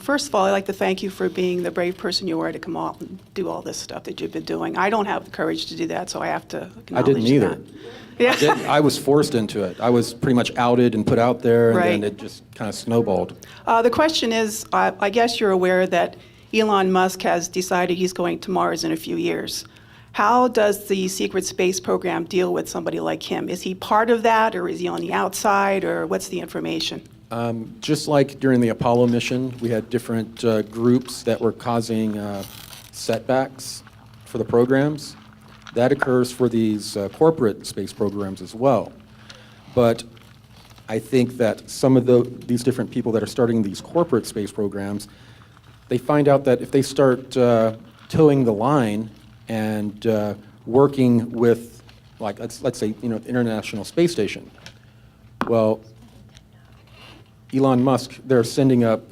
First of all, I'd like to thank you for being the brave person you are to come out and do all this stuff that you've been doing. I don't have the courage to do that, so I have to acknowledge I didn't either. that. Yeah. I was forced into it. I was pretty much outed and put out there, and Right. then it just kind of snowballed. The question is, I guess you're aware that Elon Musk has decided he's going to Mars in a few years. How does the secret space program deal with somebody like him? Is he part of that, or is he on the outside, or what's the information? Just like during the Apollo mission, we had different groups that were causing setbacks for the programs. That occurs for these corporate space programs as well. But I think that some of these different people that are starting these corporate space programs, they find out that if they start towing the line and working with, like, let's say, the International Space Station, well, Elon Musk, they're sending up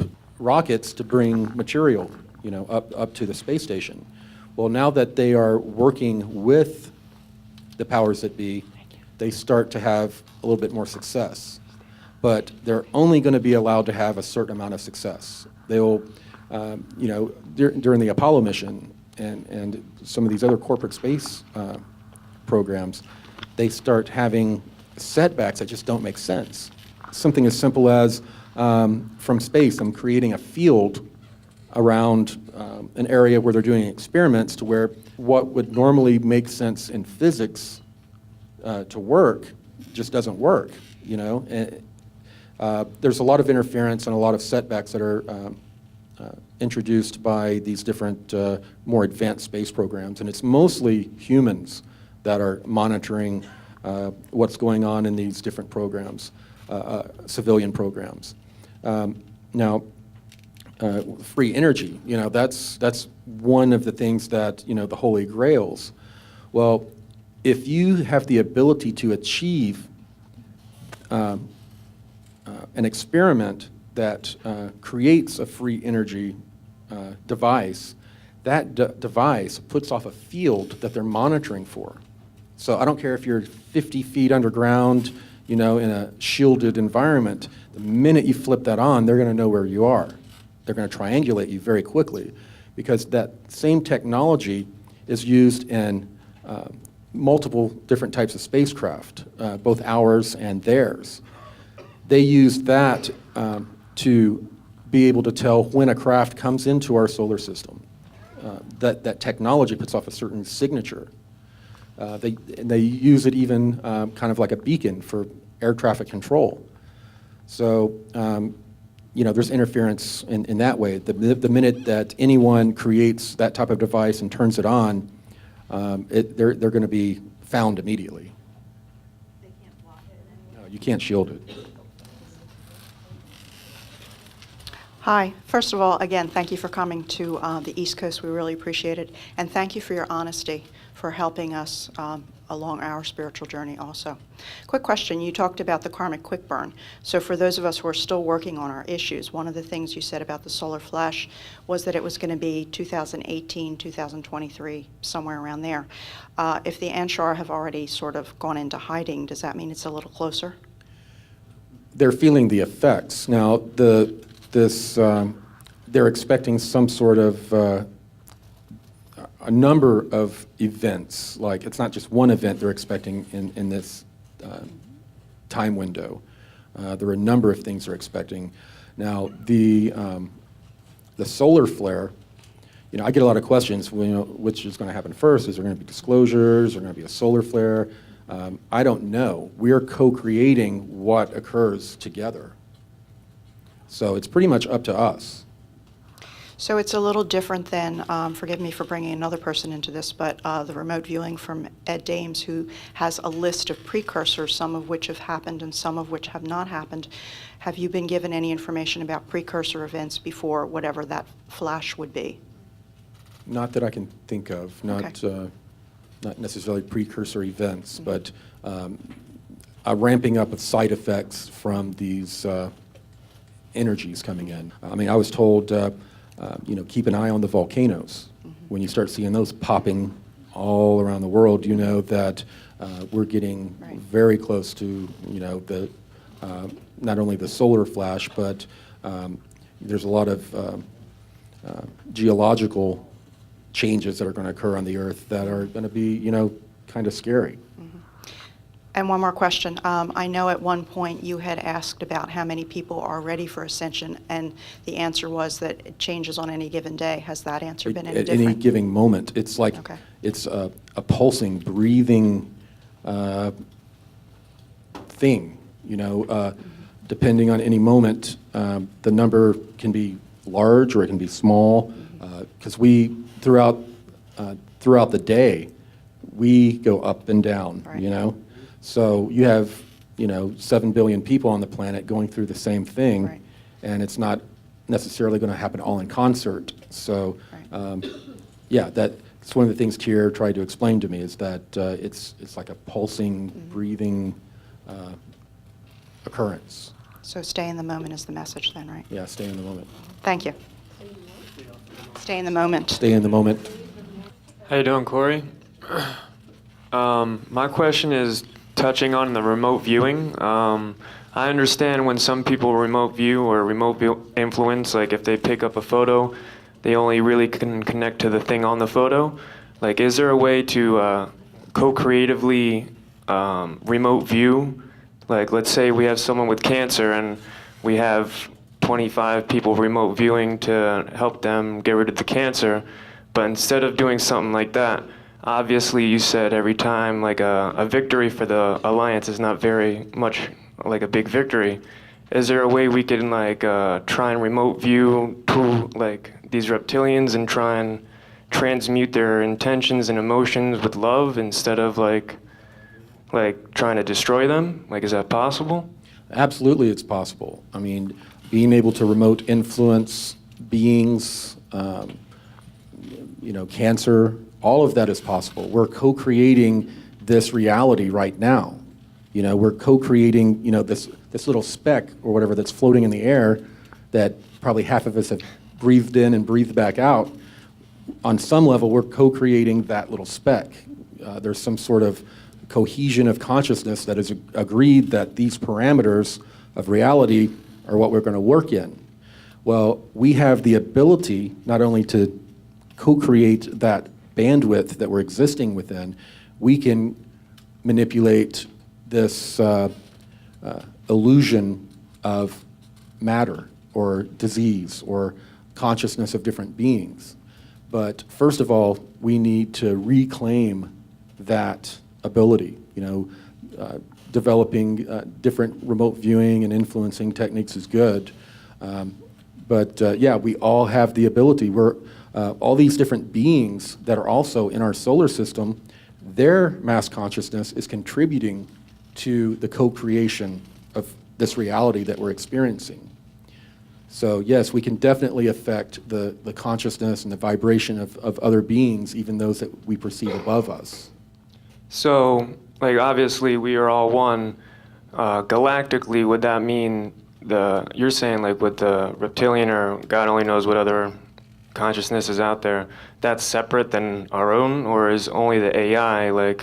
rockets to bring material, up to the space station. Well, now that they are working with the powers that be, they start to have a little bit more success. But they're only going to be allowed to have a certain amount of success. They will, during the Apollo mission and some of these other corporate space programs, they start having setbacks that just don't make sense. Something as simple as from space, I'm creating a field around an area where they're doing experiments to where what would normally make sense in physics to work just doesn't work, And, there's a lot of interference and a lot of setbacks that are introduced by these different more advanced space programs, and it's mostly humans that are monitoring what's going on in these different programs. Civilian programs. Now, free energy, that's one of the things that, the holy grails. Well, if you have the ability to achieve an experiment that creates a free energy device, that device puts off a field that they're monitoring for. So I don't care if you're 50 feet underground, in a shielded environment, the minute you flip that on, they're going to know where you are. They're going to triangulate you very quickly, because that same technology is used in multiple different types of spacecraft, both ours and theirs. They use that to be able to tell when a craft comes into our solar system. That technology puts off a certain signature. They use it even kind of like a beacon for air traffic control. So, there's interference in that way. The minute that anyone creates that type of device and turns it on, they're going to be found immediately. They can't block it in any way? No, you can't shield it. Hi. First of all, again, thank you for coming to the East Coast. We really appreciate it. And thank you for your honesty, for helping us along our spiritual journey also. Quick question. You talked about the karmic quick burn. So for those of us who are still working on our issues, one of the things you said about the solar flash was that it was going to be 2018, 2023, somewhere around there. If the Anshar have already sort of gone into hiding, does that mean it's a little closer? They're feeling the effects. Now, they're expecting some sort of a number of events. Like, it's not just one event they're expecting in this time window. There are a number of things they're expecting. Now, the solar flare, I get a lot of questions, which is going to happen first? Is there going to be disclosures? Is there going to be a solar flare? I don't know. We are co-creating what occurs together. So it's pretty much up to us. So it's a little different than, forgive me for bringing another person into this, but the remote viewing from Ed Dames, who has a list of precursors, some of which have happened and some of which have not happened. Have you been given any information about precursor events before whatever that flash would be? Not that I can think of, not, Okay. not necessarily precursor events, but a ramping up of side effects from these energies coming in. I mean, I was told, keep an eye on the volcanoes. When you start seeing those popping all around the world, you know that we're getting Right. very close to, the not only the solar flash, but there's a lot of geological changes that are going to occur on the Earth that are going to be, kind of scary. And one more question. I know at one point you had asked about how many people are ready for ascension, and the answer was that it changes on any given day. Has that answer been any At different? any given moment, it's like Okay. it's a pulsing, breathing thing. Depending on any moment, the number can be large or it can be small. Because we throughout the day, we go up and down. Right. So you have 7 billion people on the planet going through the same thing, Right. and it's not necessarily going to happen all in concert. So, Right. that's one of the things Kier tried to explain to me is that it's like a pulsing, breathing occurrence. So stay in the moment is the message then, right? Yeah, stay in the moment. Thank you. Stay in the moment. Stay in the moment. How you doing, Corey? My question is touching on the remote viewing. I understand when some people remote view or remote influence, like if they pick up a photo, they only really can connect to the thing on the photo. Like, is there a way to co-creatively remote view? Like, let's say we have someone with cancer and we have 25 people remote viewing to help them get rid of the cancer, but instead of doing something like that, obviously you said every time like a victory for the Alliance is not very much like a big victory. Is there a way we can like try and remote view to like these reptilians and try and transmute their intentions and emotions with love instead of like trying to destroy them? Like, is that possible? Absolutely, it's possible. I mean, being able to remote influence beings, cancer, all of that is possible. We're co-creating this reality right now. We're co-creating, this little speck or whatever that's floating in the air that probably half of us have breathed in and breathed back out. On some level, we're co-creating that little speck. There's some sort of cohesion of consciousness that has agreed that these parameters of reality are what we're going to work in. Well, we have the ability not only to co-create that bandwidth that we're existing within, we can manipulate this illusion of matter or disease or consciousness of different beings. But first of all, we need to reclaim that ability. Developing different remote viewing and influencing techniques is good. But we all have the ability. We're all these different beings that are also in our solar system, their mass consciousness is contributing to the co-creation of this reality that we're experiencing. So yes, we can definitely affect the consciousness and the vibration of other beings, even those that we perceive above us. So, like, obviously we are all one. Galactically, would that mean you're saying like with the reptilian or God only knows what other consciousness is out there, that's separate than our own, or is only the AI, like,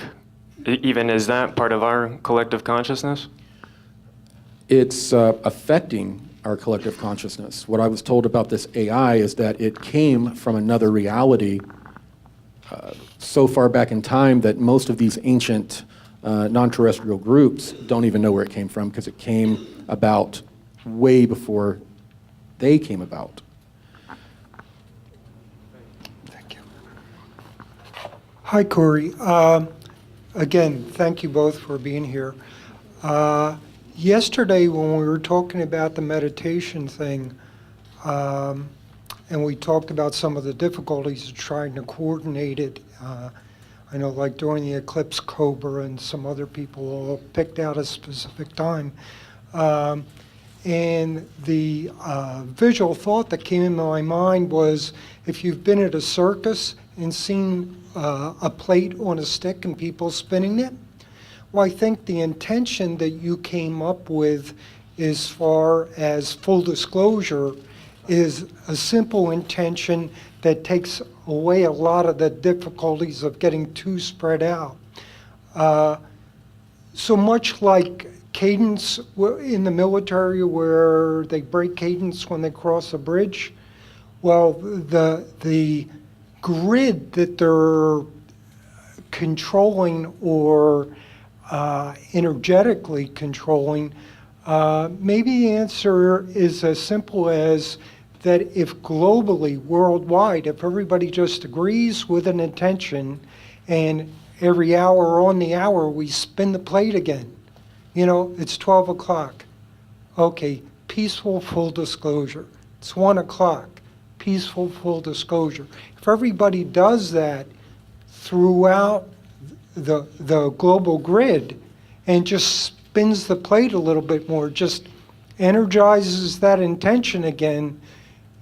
even is that part of our collective consciousness? It's affecting our collective consciousness. What I was told about this AI is that it came from another reality so far back in time that most of these ancient non-terrestrial groups don't even know where it came from because it came about way before they came about. Thank you. Hi, Corey. Again, thank you both for being here. Yesterday, when we were talking about the meditation thing, and we talked about some of the difficulties of trying to coordinate it. I know like during the eclipse, Cobra and some other people all picked out a specific time. And the visual thought that came into my mind was, if you've been at a circus and seen a plate on a stick and people spinning it, well, I think the intention that you came up with as far as full disclosure is a simple intention that takes away a lot of the difficulties of getting too spread out. So much like cadence in the military, where they break cadence when they cross a bridge, well, the grid that they're controlling or energetically controlling, maybe the answer is as simple as that if globally, worldwide, if everybody just agrees with an intention and every hour on the hour we spin the plate again, you know, it's 12 o'clock. Okay, peaceful full disclosure. It's 1 o'clock, peaceful full disclosure. If everybody does that throughout the global grid and just spins the plate a little bit more, just energizes that intention again,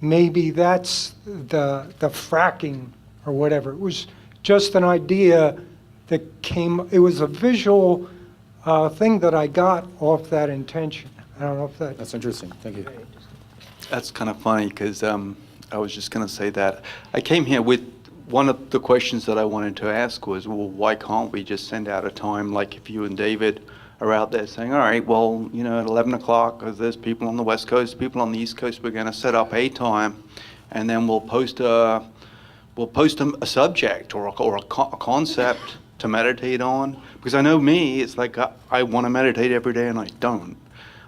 maybe that's the fracking or whatever. It was just an idea that came, it was a visual thing that I got off that intention. I don't know if that... That's interesting. Thank you. That's kind of funny because I was just going to say that. I came here with one of the questions that I wanted to ask was, well, why can't we just send out a time, like if you and David are out there saying, all right, well, you know, at 11 o'clock, because there's people on the West Coast, people on the East Coast, we're going to set up a time, and then we'll post a subject or a concept to meditate on. Because I know me, it's like I want to meditate every day and I don't.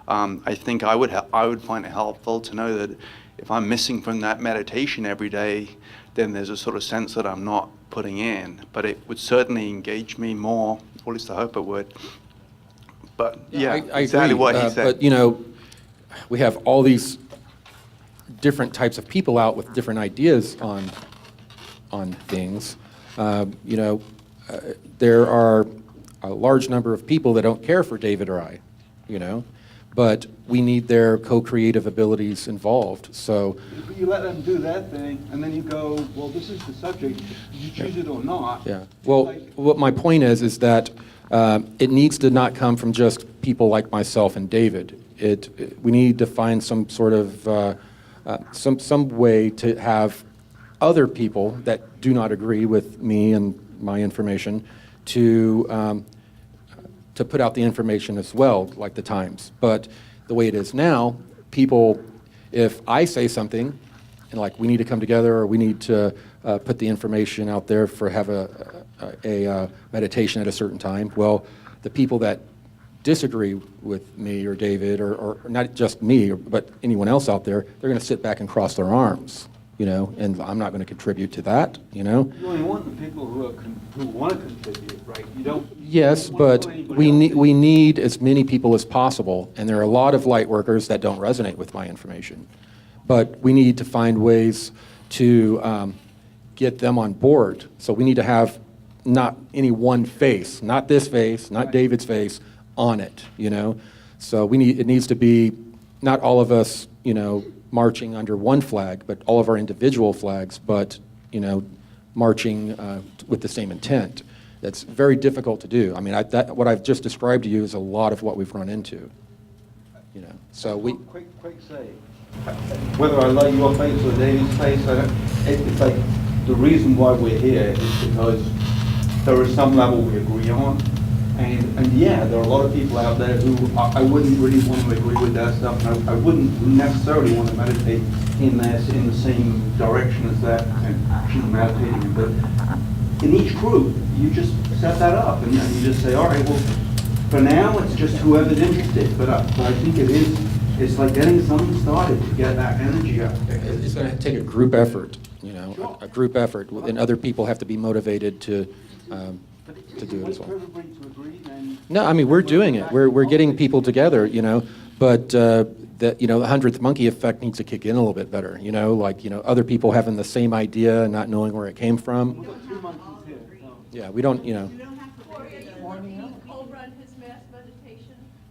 I think I would find it helpful to know that if I'm missing from that meditation every day, then there's a sort of sense that I'm not putting in. But it would certainly engage me more, or at least I hope it would. But yeah, I exactly agree. what he said. But, you know, we have all these different types of people out with different ideas on things. You know, there are a large number of people that don't care for David or I, you know, but we need their co-creative abilities involved. So You let them do that thing, and then you go, well, this is the subject. Did you choose it or not? yeah. Well, what my point is that it needs to not come from just people like myself and David. We need to find some sort of some way to have other people that do not agree with me and my information to put out the information as well, like the Times. But the way it is now, people, if I say something, and like we need to come together or we need to put the information out there for have a meditation at a certain time, well, the people that disagree with me or David or not just me, but anyone else out there, they're going to sit back and cross their arms, you know, and I'm not going to contribute to that, you know. You only want the people who want to contribute, right? You don't. Yes, you don't but want anybody else to- we need as many people as possible, and there are a lot of light workers that don't resonate with my information. But we need to find ways to get them on board. So we need to have not any one face, not this face, not David's face, on it, you know. So it needs to be not all of us, you know, marching under one flag, but all of our individual flags, but, you know, marching with the same intent. That's very difficult to do. I mean, what I've just described to you is a lot of what we've run into, you know. So we... Quick say. Whether I like your face or David's face, it's like the reason why we're here is because there is some level we agree on. And yeah, there are a lot of people out there who I wouldn't really want to agree with that stuff, and I wouldn't necessarily want to meditate in the same direction as that, and actually meditating. But in each group, you just set that up, and you just say, all right, well, for now, it's just whoever's interested. But I think it's like getting something started to get that energy out there. It's going to take a group effort, you know, a group effort, and other people have to be motivated to do it as well. For everybody to agree, then No, I mean, we're doing it. We're getting people together, you know, but that, the 100th monkey effect needs to kick in a little bit better, like, other people having the same idea and not knowing where it came from. Yeah, we don't,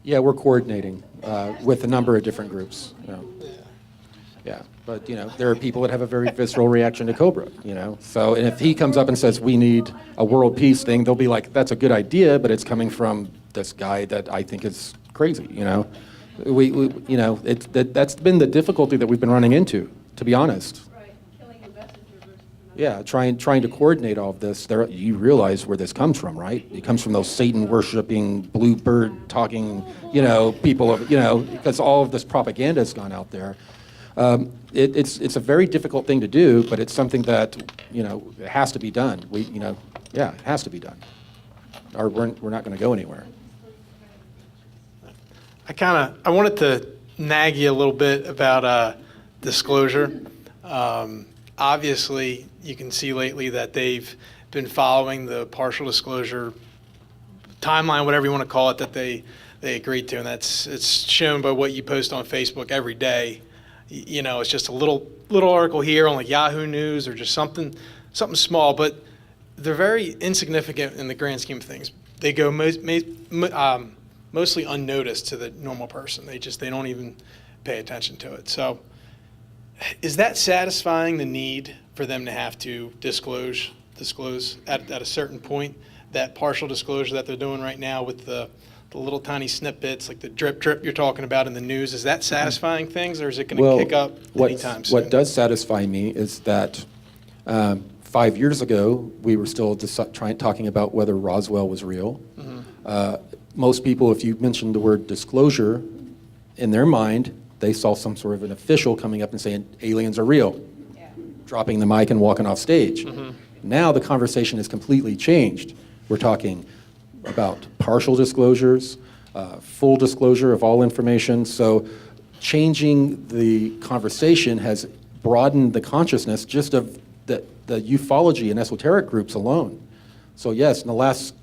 Yeah, we're coordinating with a number of different groups. Yeah, but there are people that have a very visceral reaction to Cobra. So, and if he comes up and says we need a world peace thing, they'll be like, that's a good idea, but it's coming from this guy that I think is crazy. That's been the difficulty that we've been running into, to be honest. Right, killing the messenger versus the Yeah, trying to coordinate all of this. You realize where this comes from, right? It comes from those Satan-worshiping, bluebird talking, people because all of this propaganda has gone out there. It's a very difficult thing to do, but it's something that, it has to be done. It has to be done. Or we're not going to go anywhere. I wanted to nag you a little bit about disclosure. Obviously, you can see lately that they've been following the partial disclosure timeline, whatever you want to call it, that they agreed to, and it's shown by what you post on Facebook every day. It's just a little article here on like Yahoo News or just something small, but they're very insignificant in the grand scheme of things. They go mostly unnoticed to the normal person. They don't even pay attention to it. So is that satisfying the need for them to have to disclose at a certain point, that partial disclosure that they're doing right now with the little tiny snippets, like the drip you're talking about in the news? Is that satisfying things, or is it going to kick up anytime soon? What does satisfy me is that 5 years ago, we were still talking about whether Roswell was real. Mm-hmm. Most people, if you mentioned the word disclosure, in their mind, they saw some sort of an official coming up and saying, aliens are real, dropping the mic and walking off stage. Mm-hmm. Now the conversation has completely changed. We're talking about partial disclosures, full disclosure of all information. So changing the conversation has broadened the consciousness just of the ufology and esoteric groups alone. So yes, in the last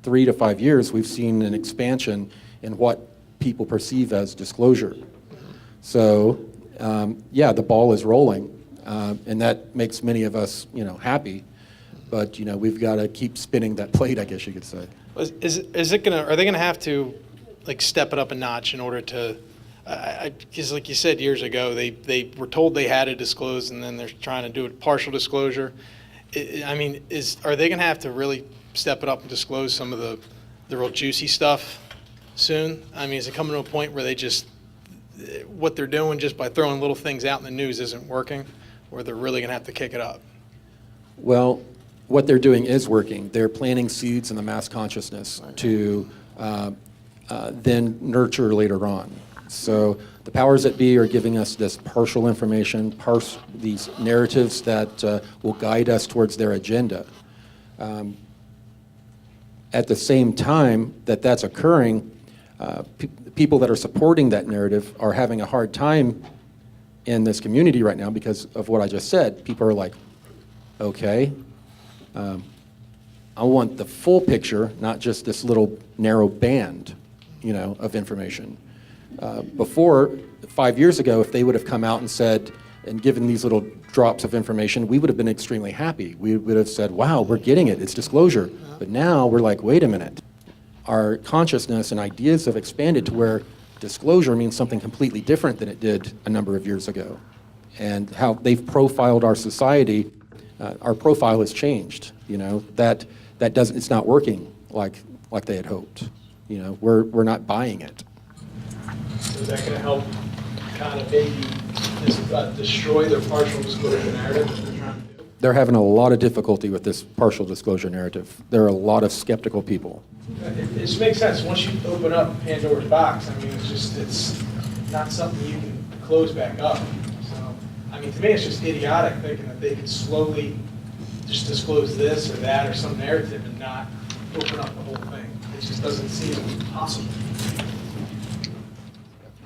3 to 5 years, we've seen an expansion in what people perceive as disclosure. So the ball is rolling, and that makes many of us happy. But we've got to keep spinning that plate, I guess you could say. Are they gonna have to like step it up a notch in order to? Because like you said years ago, they were told they had to disclose, and then they're trying to do a partial disclosure. Are they gonna have to really step it up and disclose some of the real juicy stuff soon? Is it coming to a point where what they're doing just by throwing little things out in the news isn't working, or they're really gonna have to kick it up? Well, what they're doing is working. They're planting seeds in the mass consciousness to then nurture later on. So the powers that be are giving us this partial information, these narratives that will guide us towards their agenda. At the same time that's occurring, people that are supporting that narrative are having a hard time in this community right now because of what I just said. People are like, okay, I want the full picture, not just this little narrow band, of information. Before, 5 years ago, if they would have come out and said, and given these little drops of information, we would have been extremely happy. We would have said, wow, we're getting it, it's disclosure. But now we're like, wait a minute. Our consciousness and ideas have expanded to where disclosure means something completely different than it did a number of years ago. And how they've profiled our society, our profile has changed. It's not working like they had hoped. We're not buying it. So is that going to help kind of maybe destroy their partial disclosure narrative that they're trying to do? They're having a lot of difficulty with this partial disclosure narrative. There are a lot of skeptical people. It just makes sense. Once you open up Pandora's box, it's not something you can close back up. So, to me, it's just idiotic thinking that they could slowly just disclose this or that or some narrative and not open up the whole thing. It just doesn't seem possible.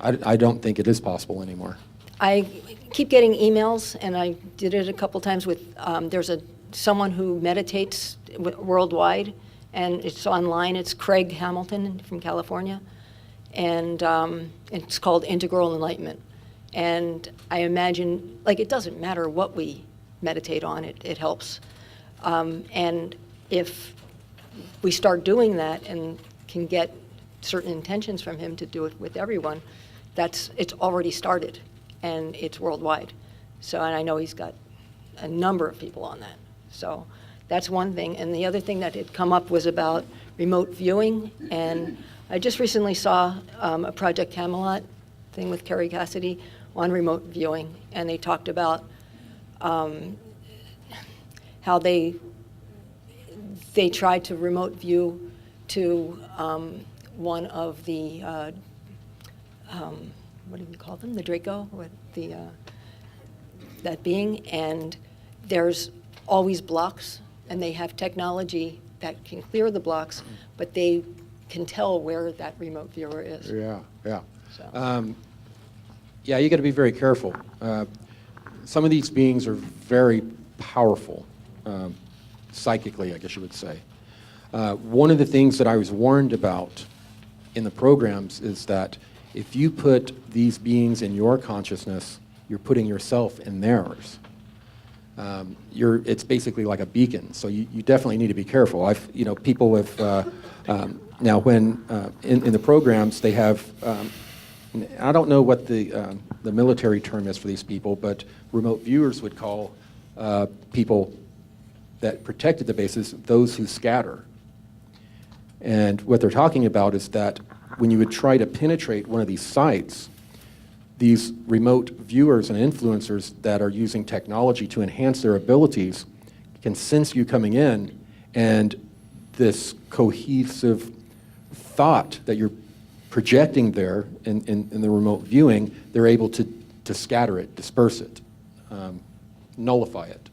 I don't think it is possible anymore. I keep getting emails, and I did it a couple times with, there's someone who meditates worldwide, and it's online. It's Craig Hamilton from California. and it's called Integral Enlightenment. And I imagine, like, it doesn't matter what we meditate on, it helps. And if we start doing that and can get certain intentions from him to do it with everyone, it's already started, and it's worldwide. So, and I know he's got a number of people on that. So that's one thing. And the other thing that had come up was about remote viewing. And I just recently saw a Project Camelot thing with Kerry Cassidy on remote viewing. And they talked about how they tried to remote view to one of the, what do we call them? The Draco, what the, that being, and there's always blocks, and they have technology that can clear the blocks, but they can tell where that remote viewer is. Yeah, yeah. So. Yeah, you got to be very careful. Some of these beings are very powerful, psychically, I guess you would say. One of the things that I was warned about in the programs is that if you put these beings in your consciousness, you're putting yourself in theirs. It's basically like a beacon, so you definitely need to be careful. People have, now when, in the programs, they have, I don't know what the military term is for these people, but remote viewers would call people that protected the bases those who scatter. And what they're talking about is that when you would try to penetrate one of these sites, these remote viewers and influencers that are using technology to enhance their abilities can sense you coming in, and this cohesive thought that you're projecting there in the remote viewing, they're able to scatter it, disperse it, nullify it.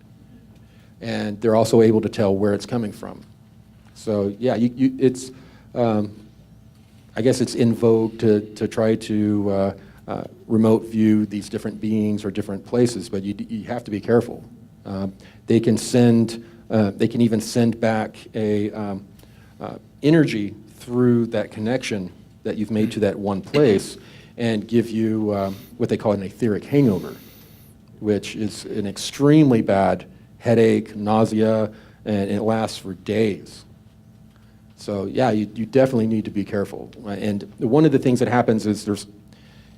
And they're also able to tell where it's coming from. So yeah, it's, I guess it's in vogue to try to remote view these different beings or different places, but you have to be careful. They can even send back a energy through that connection that you've made to that one place and give you what they call an etheric hangover, which is an extremely bad headache, nausea, and it lasts for days. So yeah, you definitely need to be careful. And one of the things that happens is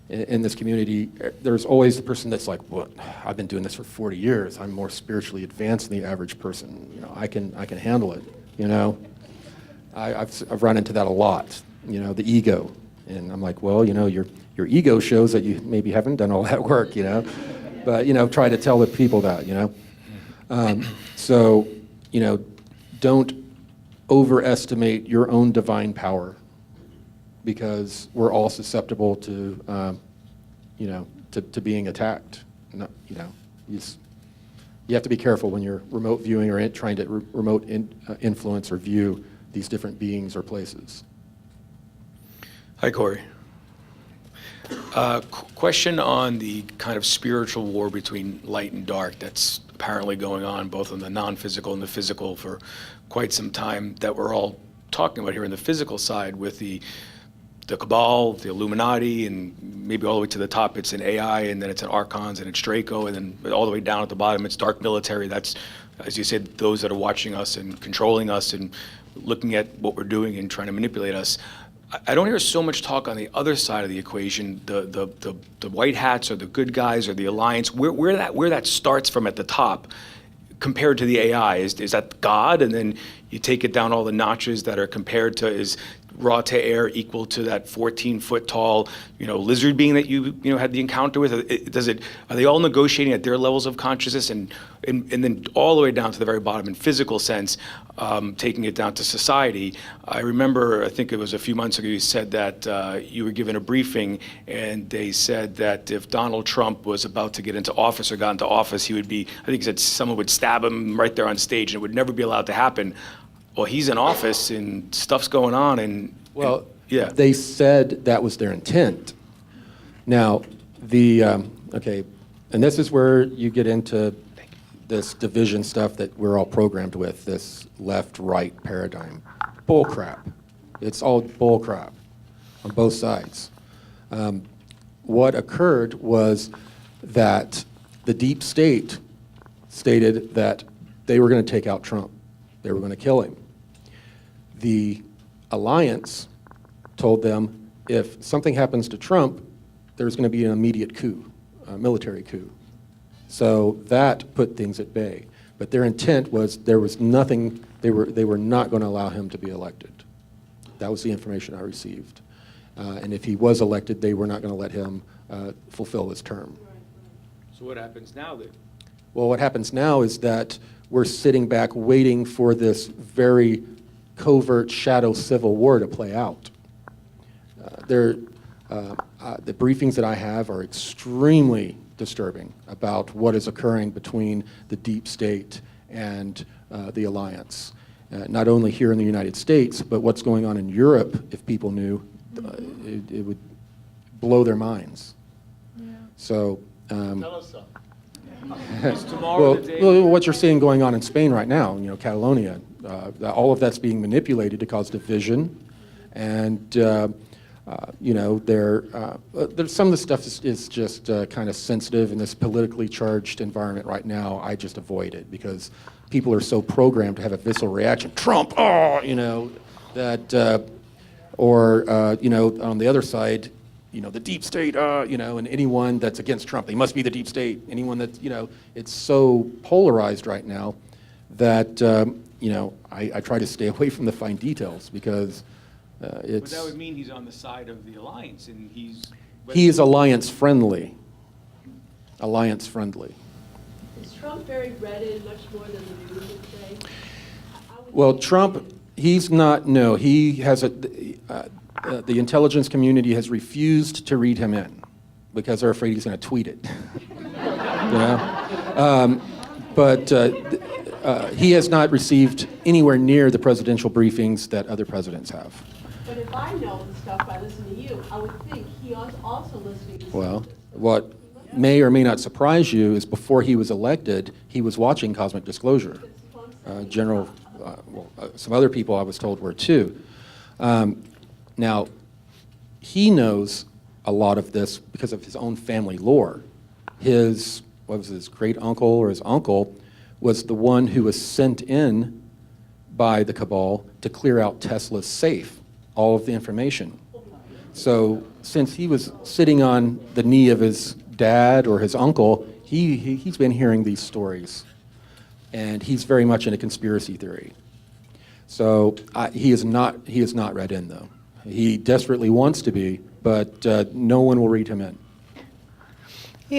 in this community, there's always the person that's like, well, I've been doing this for 40 years. I'm more spiritually advanced than the average person. I can handle it. I've run into that a lot. The ego, and I'm like, well, your ego shows that you maybe haven't done all that work. But try to tell the people that. So don't overestimate your own divine power, because we're all susceptible to, to being attacked. You have to be careful when you're remote viewing or trying to remote influence or view these different beings or places. Hi, Corey. Question on the kind of spiritual war between light and dark that's apparently going on both on the non-physical and the physical for quite some time, that we're all talking about here in the physical side with the Cabal, the Illuminati, and maybe all the way to the top it's an AI, and then it's an Archons, and it's Draco, and then all the way down at the bottom it's dark military. That's, as you said, those that are watching us and controlling us and looking at what we're doing and trying to manipulate us. I don't hear so much talk on the other side of the equation, the white hats or the good guys or the alliance, where that starts from at the top compared to the AI. Is that God, and then you take it down all the notches that are compared to, is raw to air equal to that 14-foot tall, lizard being that you had the encounter with? Are they all negotiating at their levels of consciousness, and then all the way down to the very bottom in physical sense, taking it down to society? I remember, I think it was a few months ago, you said that you were given a briefing, and they said that if Donald Trump was about to get into office or got into office, he would be, I think he said someone would stab him right there on stage, and it would never be allowed to happen. Well, he's in office and stuff's going on, and yeah. They said that was their intent. Now, okay, and this is where you get into this division stuff that we're all programmed with, this left-right paradigm. Bull crap. It's all bull crap. on both sides. What occurred was that the deep state stated that they were going to take out Trump. They were going to kill him. The alliance told them if something happens to Trump, there's going to be an immediate coup, a military coup. So that put things at bay. But their intent was there was nothing, they were not going to allow him to be elected. That was the information I received. And if he was elected, they were not going to let him fulfill his term. So what happens now then? Well, what happens now is that we're sitting back waiting for this very covert shadow civil war to play out. The briefings that I have are extremely disturbing about what is occurring between the deep state and the alliance. Not only here in the United States, but what's going on in Europe, if people knew, it would blow their minds. Yeah. So, Tell us so. well, what you're seeing going on in Spain right now, Catalonia, all of that's being manipulated to cause division, and there's some of the stuff is just kind of sensitive in this politically charged environment right now. I just avoid it because people are so programmed to have a visceral reaction. Trump, that, or on the other side, the deep state, and anyone that's against Trump, they must be the deep state. Anyone that, it's so polarized right now that, I try to stay away from the fine details because it's... But that would mean he's on the side of the alliance, and he is alliance friendly. Alliance friendly. Is Trump very read much more than the news would say? Well, Trump, he's not, no, he has the intelligence community has refused to read him in because they're afraid he's going to tweet it. But he has not received anywhere near the presidential briefings that other presidents have. But if I know the stuff by listening to you, I would think he is also listening to Well, what may or may not surprise you is before he was elected, he was watching Cosmic Disclosure. Some other people I was told were too. Now, he knows a lot of this because of his own family lore. His great uncle or his uncle was the one who was sent in by the cabal to clear out Tesla's safe, all of the information. So since he was sitting on the knee of his dad or his uncle, he's been hearing these stories. And he's very much into conspiracy theory. So he is not read in, though. He desperately wants to be, but no one will read him in.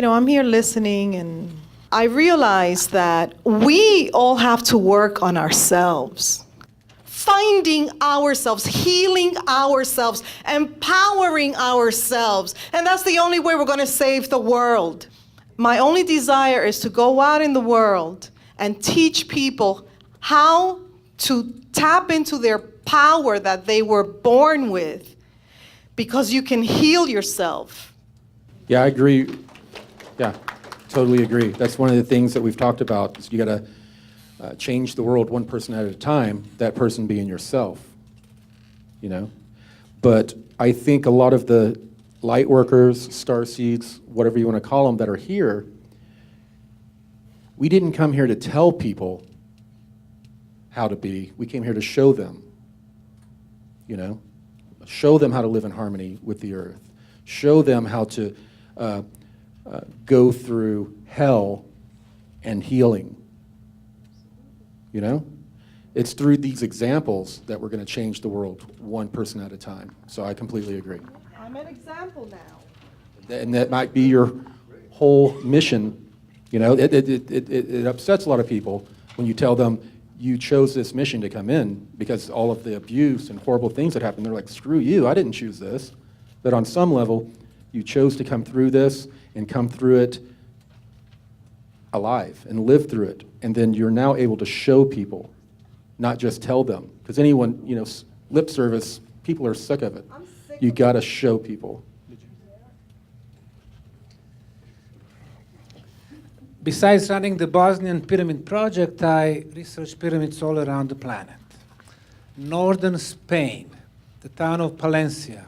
I'm here listening, and I realize that we all have to work on ourselves. Finding ourselves, healing ourselves, empowering ourselves. And that's the only way we're going to save the world. My only desire is to go out in the world and teach people how to tap into their power that they were born with, because you can heal yourself. Yeah, I agree. Yeah, totally agree. That's one of the things that we've talked about, is you got to change the world one person at a time, that person being yourself, But I think a lot of the light workers, starseeds, whatever you want to call them, that are here, we didn't come here to tell people how to be. We came here to show them, show them how to live in harmony with the earth, show them how to go through hell and healing. It's through these examples that we're going to change the world one person at a time. So I completely agree. I'm an example now. And that might be your whole mission. It upsets a lot of people when you tell them you chose this mission to come in because all of the abuse and horrible things that happen. They're like, screw you, I didn't choose this. But on some level, you chose to come through this and come through it alive and live through it. And then you're now able to show people, not just tell them. Because anyone, lip service, people are sick of it. You got to show people. Besides running the Bosnian Pyramid project, I research pyramids all around the planet. Northern Spain, the town of Palencia,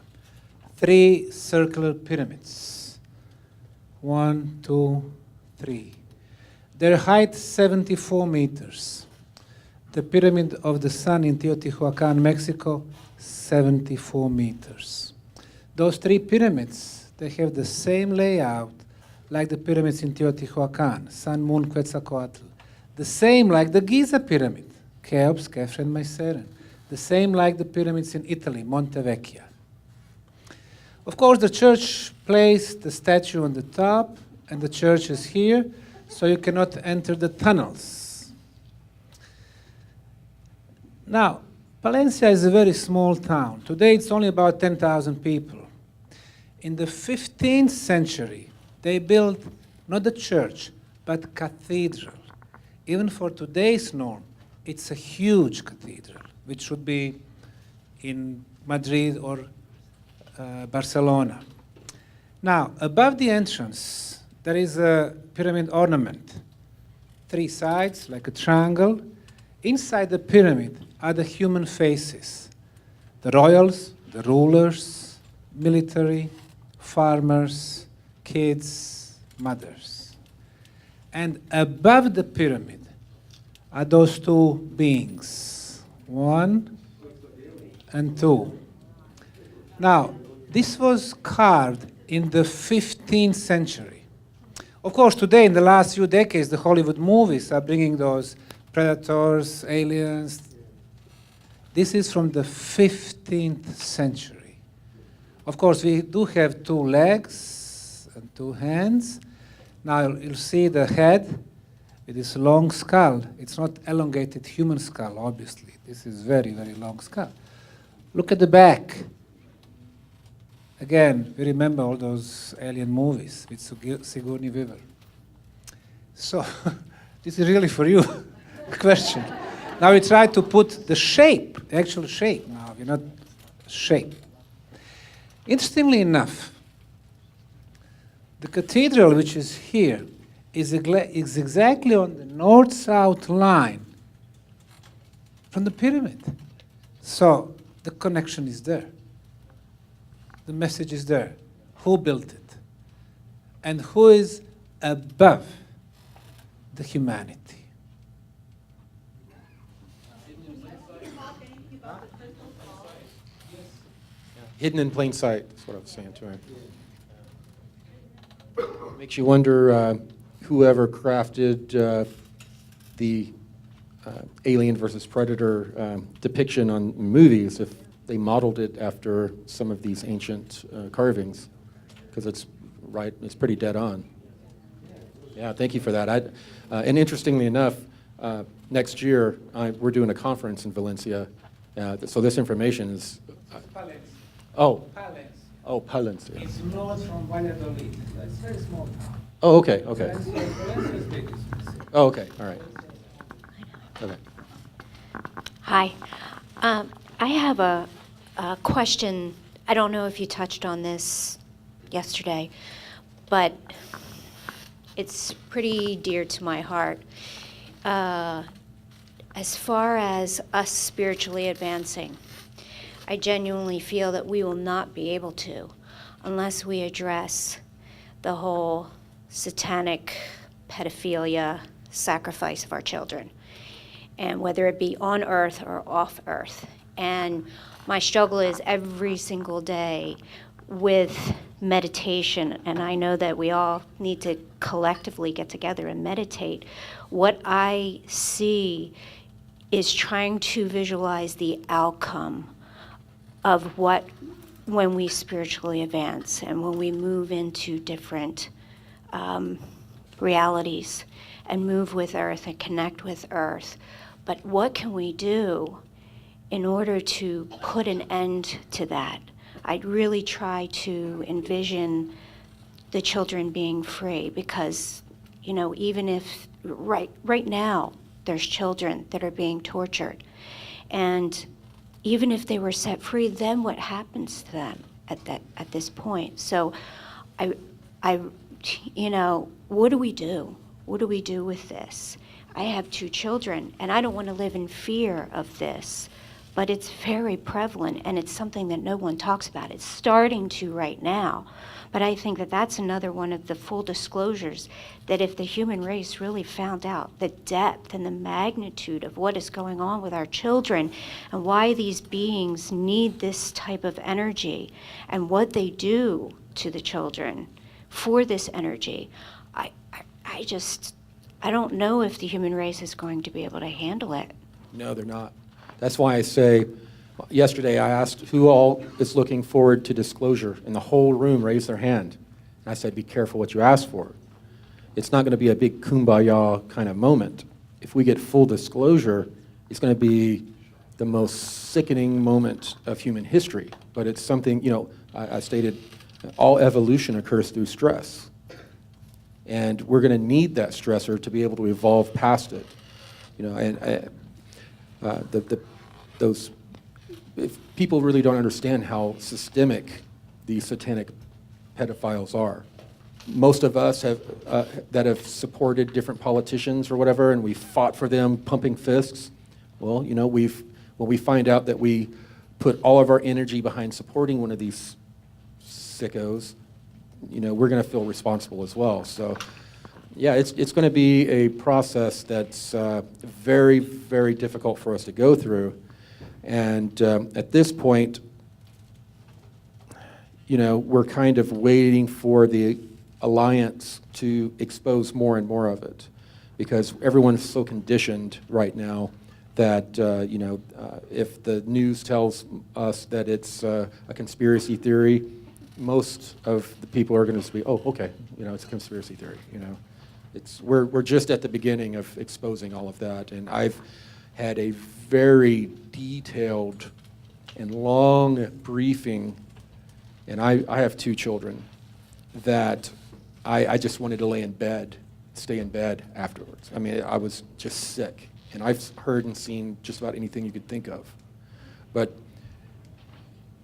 3 circular pyramids. 1, 2, 3. Their height 74 meters. The Pyramid of the Sun in Teotihuacan, Mexico, 74 meters. Those 3 pyramids, they have the same layout like the pyramids in Teotihuacan, Sun, Moon, Quetzalcoatl. The same like the Giza Pyramid, Cheops, Khafre, and Myceren. The same like the pyramids in Italy, Monte Vecchio. Of course, the church placed the statue on the top, and the church is here, so you cannot enter the tunnels. Now, Palencia is a very small town. Today, it's only about 10,000 people. In the 15th century, they built not the church, but cathedral. Even for today's norm, it's a huge cathedral, which should be in Madrid or Barcelona. Now, above the entrance, there is a pyramid ornament. 3 sides, like a triangle. Inside the pyramid are the human faces. The royals, the rulers, military, farmers, kids, mothers. And above the pyramid are those 2 beings, 1 and 2. Now, this was carved in the 15th century. Of course, today, in the last few decades, the Hollywood movies are bringing those predators, aliens. This is from the 15th century. Of course, we do have 2 legs and 2 hands. Now, you'll see the head with this long skull. It's not elongated human skull, obviously. This is very, very long skull. Look at the back. Again, we remember all those alien movies with Sigourney Weaver. So, this is really for you, question. Now we try to put the shape, the actual shape now, we're not shape. Interestingly enough, the cathedral, which is here, is exactly on the north-south line from the pyramid. So, the connection is there. The message is there. Who built it? And who is above the humanity? Hidden in plain sight, that's what I was saying to him. Makes you wonder whoever crafted the Alien versus Predator depiction on movies, if they modeled it after some of these ancient carvings, because it's pretty dead on. Yeah, thank you for that. And interestingly enough, next year we're doing a conference in Valencia, so this information is. Palencia. Oh. Palencia. Oh, Palencia. It's north from Valladolid. It's a very small town. Oh, okay, okay. Valencia is big. Oh, okay, all right. Okay. Hi. I have a question. I don't know if you touched on this yesterday, but it's pretty dear to my heart. As far as us spiritually advancing, I genuinely feel that we will not be able to unless we address the whole satanic pedophilia sacrifice of our children, and whether it be on earth or off earth. And my struggle is every single day with meditation, and I know that we all need to collectively get together and meditate. What I see is trying to visualize the outcome of what, when we spiritually advance and when we move into different realities and move with earth and connect with earth. But what can we do in order to put an end to that? I'd really try to envision the children being free, because, you know, even if right now there's children that are being tortured, and even if they were set free, then what happens to them at this point? So, you know, what do we do? What do we do with this? I have 2 children, and I don't want to live in fear of this, but it's very prevalent, and it's something that no one talks about. It's starting to right now. But I think that that's another one of the full disclosures, that if the human race really found out the depth and the magnitude of what is going on with our children and why these beings need this type of energy and what they do to the children for this energy, I don't know if the human race is going to be able to handle it. No, they're not. That's why I say, yesterday I asked who all is looking forward to disclosure, and the whole room raised their hand. And I said, be careful what you ask for. It's not going to be a big kumbaya kind of moment. If we get full disclosure, it's going to be the most sickening moment of human history. But it's something, I stated, all evolution occurs through stress. And we're going to need that stressor to be able to evolve past it. If people really don't understand how systemic these satanic pedophiles are. Most of us that have supported different politicians or whatever, and we fought for them, pumping fists. Well, when we find out that we put all of our energy behind supporting one of these sickos, we're going to feel responsible as well. So, yeah, it's going to be a process that's very, very difficult for us to go through. And at this point, we're kind of waiting for the alliance to expose more and more of it, because everyone's so conditioned right now that if the news tells us that it's a conspiracy theory, most of the people are going to be, oh, okay, it's a conspiracy theory. We're just at the beginning of exposing all of that, and I've had a very detailed and long briefing, and I have 2 children, that I just wanted to stay in bed afterwards. I mean, I was just sick, and I've heard and seen just about anything you could think of. But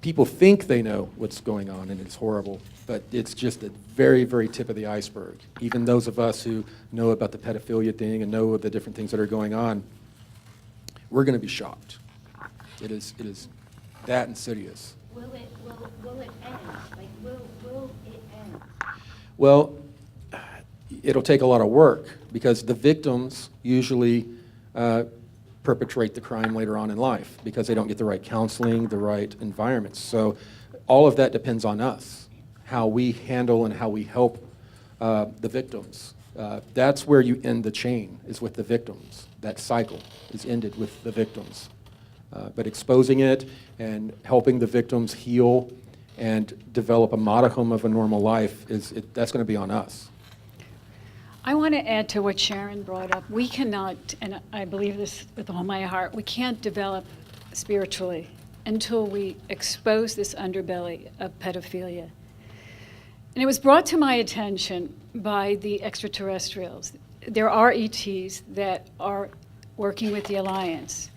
people think they know what's going on, and it's horrible, but it's just the very, very tip of the iceberg. Even those of us who know about the pedophilia thing and know the different things that are going on, we're going to be shocked. It is that insidious. Will it end? Will it end? Well, it'll take a lot of work, because the victims usually perpetrate the crime later on in life because they don't get the right counseling, the right environments. So all of that depends on us, how we handle and how we help the victims. That's where you end the chain, is with the victims. That cycle is ended with the victims. But exposing it and helping the victims heal and develop a modicum of a normal life, that's going to be on us. I want to add to what Sharon brought up. We cannot, and I believe this with all my heart, we can't develop spiritually until we expose this underbelly of pedophilia. And it was brought to my attention by the extraterrestrials. There are ETs that are working with the Alliance,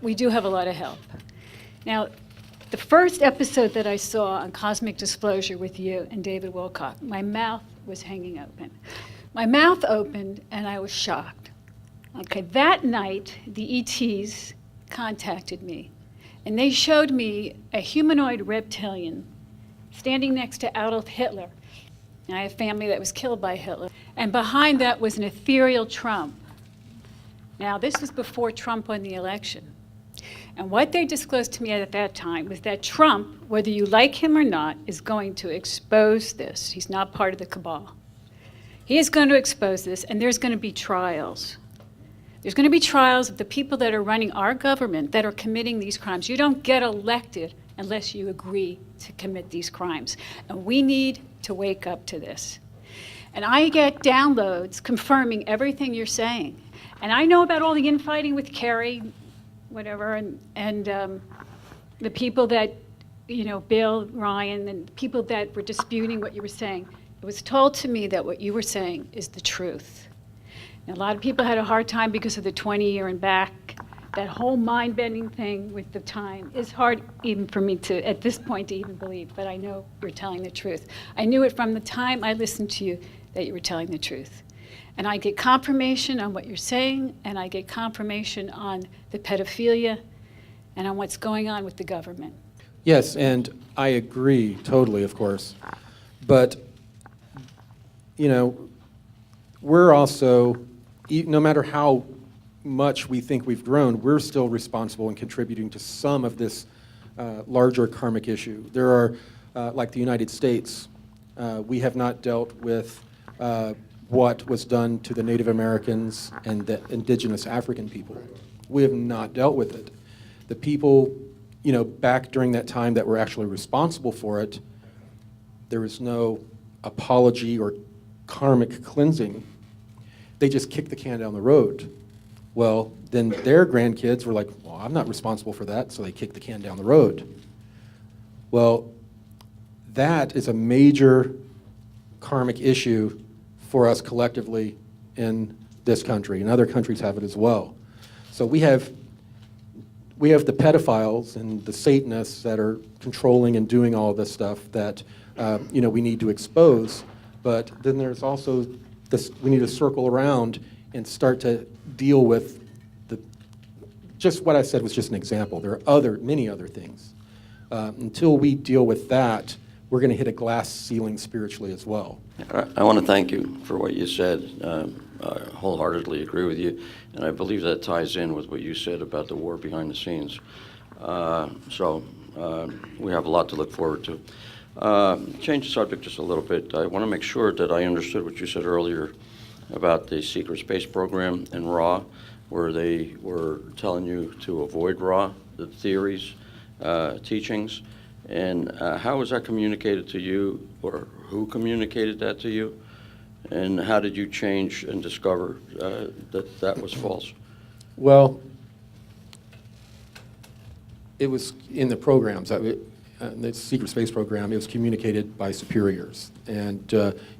we do have a lot of help. Now, the first episode that I saw on Cosmic Disclosure with you and David Wilcock, my mouth was hanging open. My mouth opened and I was shocked. Okay, that night, the ETs contacted me, and they showed me a humanoid reptilian standing next to Adolf Hitler. I have family that was killed by Hitler. And behind that was an ethereal Trump. Now, this was before Trump won the election. And what they disclosed to me at that time was that Trump, whether you like him or not, is going to expose this. He's not part of the cabal. He is going to expose this, and there's going to be trials. There's going to be trials of the people that are running our government that are committing these crimes. You don't get elected unless you agree to commit these crimes. And we need to wake up to this. And I get downloads confirming everything you're saying. And I know about all the infighting with Kerry, whatever, and the people that, Bill, Ryan, and people that were disputing what you were saying. It was told to me that what you were saying is the truth. And a lot of people had a hard time because of the 20-year and back. That whole mind-bending thing with the time is hard even for me to, at this point, to even believe, but I know you're telling the truth. I knew it from the time I listened to you that you were telling the truth. And I get confirmation on what you're saying, and I get confirmation on the pedophilia. and on what's going on with the government. Yes, and I agree totally, of course. But, you know, we're also, no matter how much we think we've grown, we're still responsible in contributing to some of this larger karmic issue. There are, like the United States, we have not dealt with what was done to the Native Americans and the indigenous African people. We have not dealt with it. The people, you know, back during that time that were actually responsible for it, there was no apology or karmic cleansing. They just kicked the can down the road. Well, then their grandkids were like, well, I'm not responsible for that, so they kicked the can down the road. Well, that is a major karmic issue for us collectively in this country, and other countries have it as well. So we have the pedophiles and the Satanists that are controlling and doing all this stuff that you know, we need to expose. But then there's also this, we need to circle around and start to deal with just what I said was just an example. There are many other things. Until we deal with that, we're going to hit a glass ceiling spiritually as well. I want to thank you for what you said. I wholeheartedly agree with you, and I believe that ties in with what you said about the war behind the scenes. So we have a lot to look forward to. Change the subject just a little bit. I want to make sure that I understood what you said earlier about the secret space program and RA, where they were telling you to avoid RA, the theories, teachings. And how was that communicated to you, or who communicated that to you? And how did you change and discover that that was false? Well, it was in the programs. The secret space program, it was communicated by superiors. And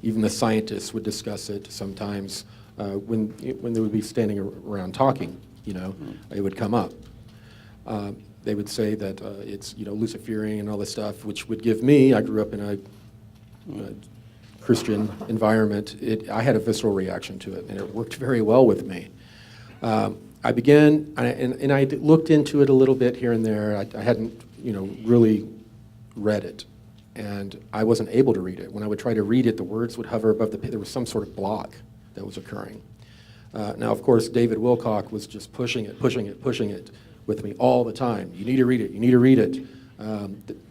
even the scientists would discuss it sometimes when they would be standing around talking, you know, it would come up. They would say that it's, you know, Luciferian and all this stuff, which would give me, I grew up in a Christian environment, I had a visceral reaction to it, and it worked very well with me. I began, and I looked into it a little bit here and there. I hadn't, you know, really read it, and I wasn't able to read it. When I would try to read it, the words would hover above there was some sort of block that was occurring. Now, of course, David Wilcock was just pushing it with me all the time. You need to read it, you need to read it.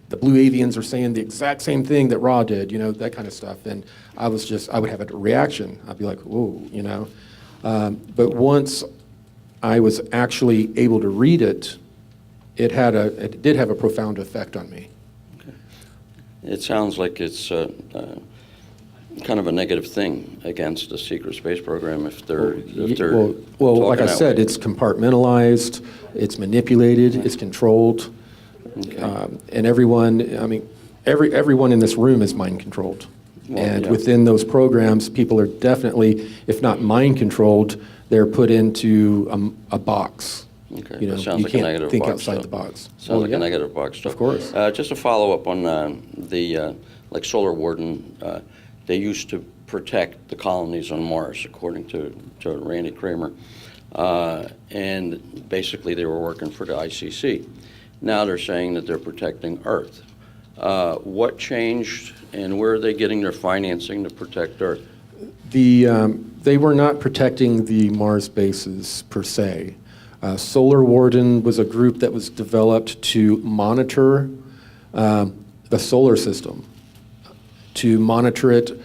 The Blue Avians are saying the exact same thing that Ra did, you know, that kind of stuff. And I would have a reaction. I'd be like, whoa, you know. But once I was actually able to read it, it did have a profound effect on me. Okay. It sounds like it's kind of a negative thing against the secret space program if they're well, like I talking said, that way. it's compartmentalized, it's manipulated, it's controlled, Okay. and everyone, I mean, everyone in this room is mind controlled. Well, And yeah. within those programs, people are definitely, if not mind controlled, they're put into a box. Okay, You know, that sounds you like a can't negative think box. outside though. the box. Sounds Well, like yeah. a negative box. Though. Of course. Just a follow up on the like Solar Warden. They used to protect the colonies on Mars, according to Randy Kramer, and basically they were working for the ICC. Now they're saying that they're protecting Earth. What changed, and where are they getting their financing to protect Earth? They were not protecting the Mars bases per se. Solar Warden was a group that was developed to monitor the solar system, to monitor it,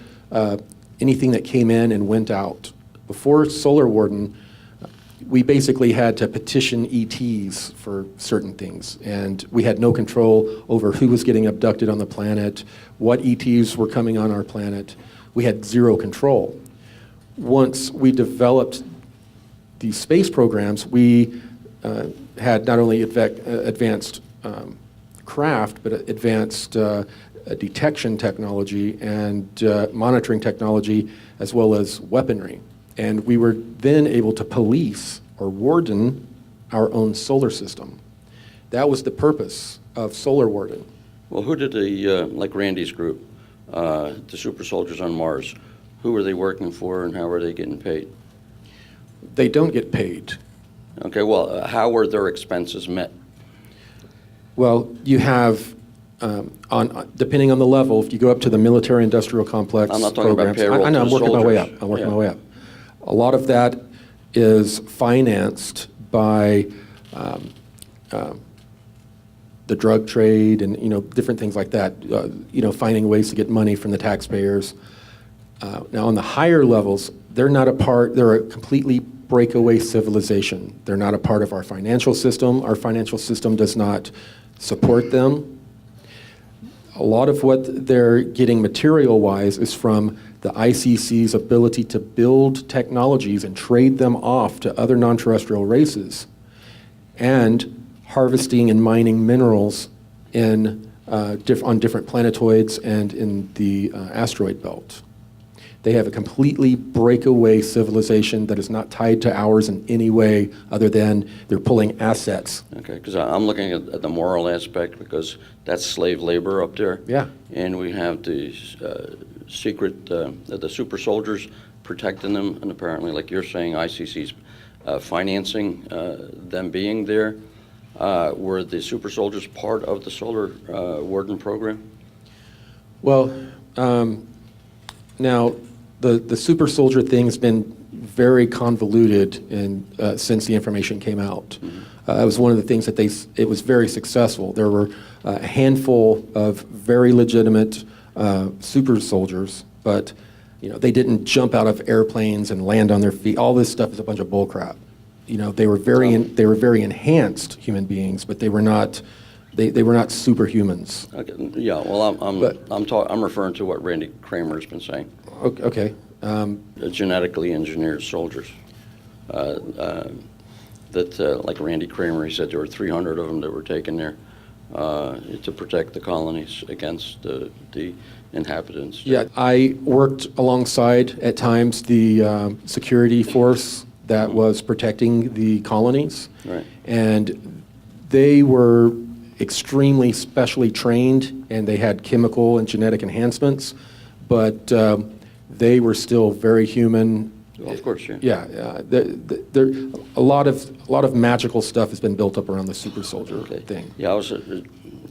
anything that came in and went out. Before Solar Warden, we basically had to petition ETs for certain things, and we had no control over who was getting abducted on the planet, what ETs were coming on our planet. We had zero control. Once we developed these space programs, we had not only advanced craft, but advanced detection technology and monitoring technology, as well as weaponry. And we were then able to police or warden our own solar system. That was the purpose of Solar Warden. Well, who did the, like Randy's group, the super soldiers on Mars, who are they working for and how are they getting paid? They don't get paid. Okay, well, how were their expenses met? Well, you have, depending on the level, if you go up to the military-industrial complex I'm not talking about programs, payroll I know, to I'm working my way up. soldiers. I'm working Yeah. my way up. A lot of that is financed by the drug trade and, different things like that, finding ways to get money from the taxpayers. Now, on the higher levels, they're a completely breakaway civilization. They're not a part of our financial system. Our financial system does not support them. A lot of what they're getting material-wise is from the ICC's ability to build technologies and trade them off to other non-terrestrial races, and harvesting and mining minerals on different planetoids and in the asteroid belt. They have a completely breakaway civilization that is not tied to ours in any way other than they're pulling assets. Okay, because I'm looking at the moral aspect, because that's slave labor up there. Yeah. And we have the the super soldiers protecting them, and apparently, like you're saying, ICC's financing them being there. Were the super soldiers part of the Solar Warden program? Well, now the super soldier thing has been very convoluted since the information came out. It was one of the things that it was very successful. There were a handful of very legitimate super soldiers, but they didn't jump out of airplanes and land on their feet. All this stuff is a bunch of bullcrap. They were very enhanced human beings, but they were not superhumans. Okay. Yeah. Well, I'm referring to what Randy Kramer's been saying. Okay. Genetically engineered soldiers. Like Randy Kramer, he said there were 300 of them that were taken there to protect the colonies against the inhabitants. Yeah, I worked alongside at times the security force that was protecting the colonies. Right. And they were extremely specially trained, and they had chemical and genetic enhancements, but they were still very human. Well, of course, yeah. Yeah, a lot of magical stuff has been built up around the super soldier thing. Yeah, I was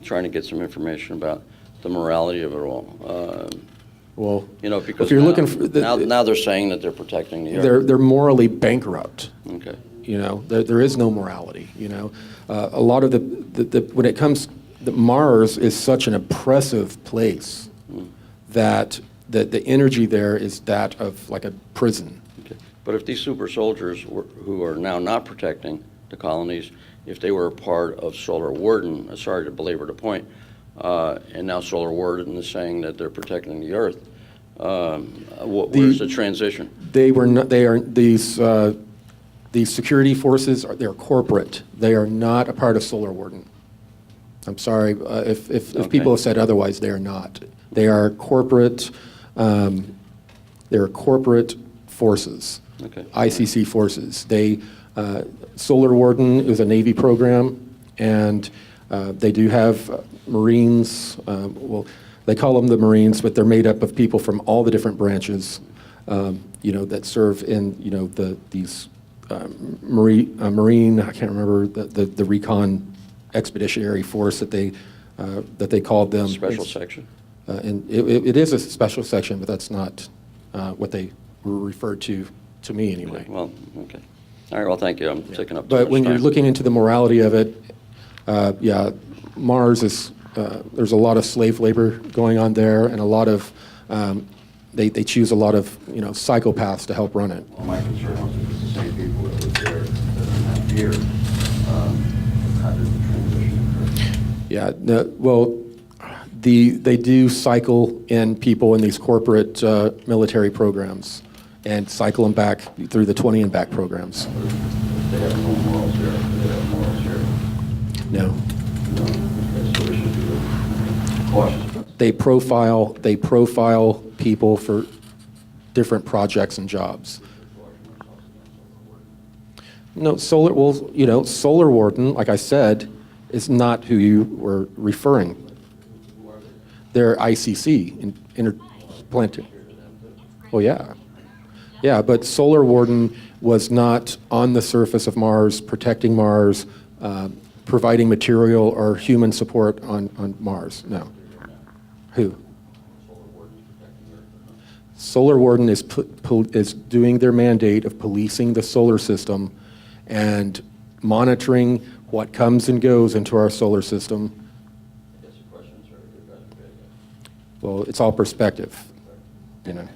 trying to get some information about the morality of it all. Well, because if you're now, looking for now they're saying that they're protecting the Earth. they're morally bankrupt. Okay. There is no morality. A lot of when it comes, Mars is such an oppressive place that the energy there is that of like a prison. Okay. But if these super soldiers who are now not protecting the colonies, if they were a part of Solar Warden, sorry to belabor the point, and now Solar Warden is saying that they're protecting the Earth, where's the transition? They were not. They are these security forces. They're corporate. They are not a part of Solar Warden. I'm sorry if people have said otherwise. They are not. They are corporate. They're corporate forces. Okay. ICC forces. Solar Warden is a Navy program, and they do have Marines. They call them the Marines, but they're made up of people from all the different branches, that serve in these Marine. I can't remember the recon expeditionary force that they called them. Special section. And it is a special section, but that's not what they were referred to me anyway. Okay. Well, okay. All right. Well, thank you. I'm taking up too But much when you're time. looking into the morality of it, Mars is, there's a lot of slave labor going on there, and a lot of, they choose a lot of, psychopaths to help run it. Well, my concern was it was the same people that were there that year. How did the transition occur? Yeah, they do cycle in people in these corporate military programs and cycle them back through the 20 and back programs. They have no morals here. They have morals here. No. No. Okay, so we should be cautious about They profile people for different projects and jobs. No, Solar Warden, like I said, is not who you were referring. They're ICC, interplanetary. Well, yeah. Yeah, but Solar Warden was not on the surface of Mars, protecting Mars, providing material or human support on Mars. No. Who? Solar Warden is doing their mandate of policing the solar system and monitoring what comes and goes into our solar system. Well, it's all perspective, you know.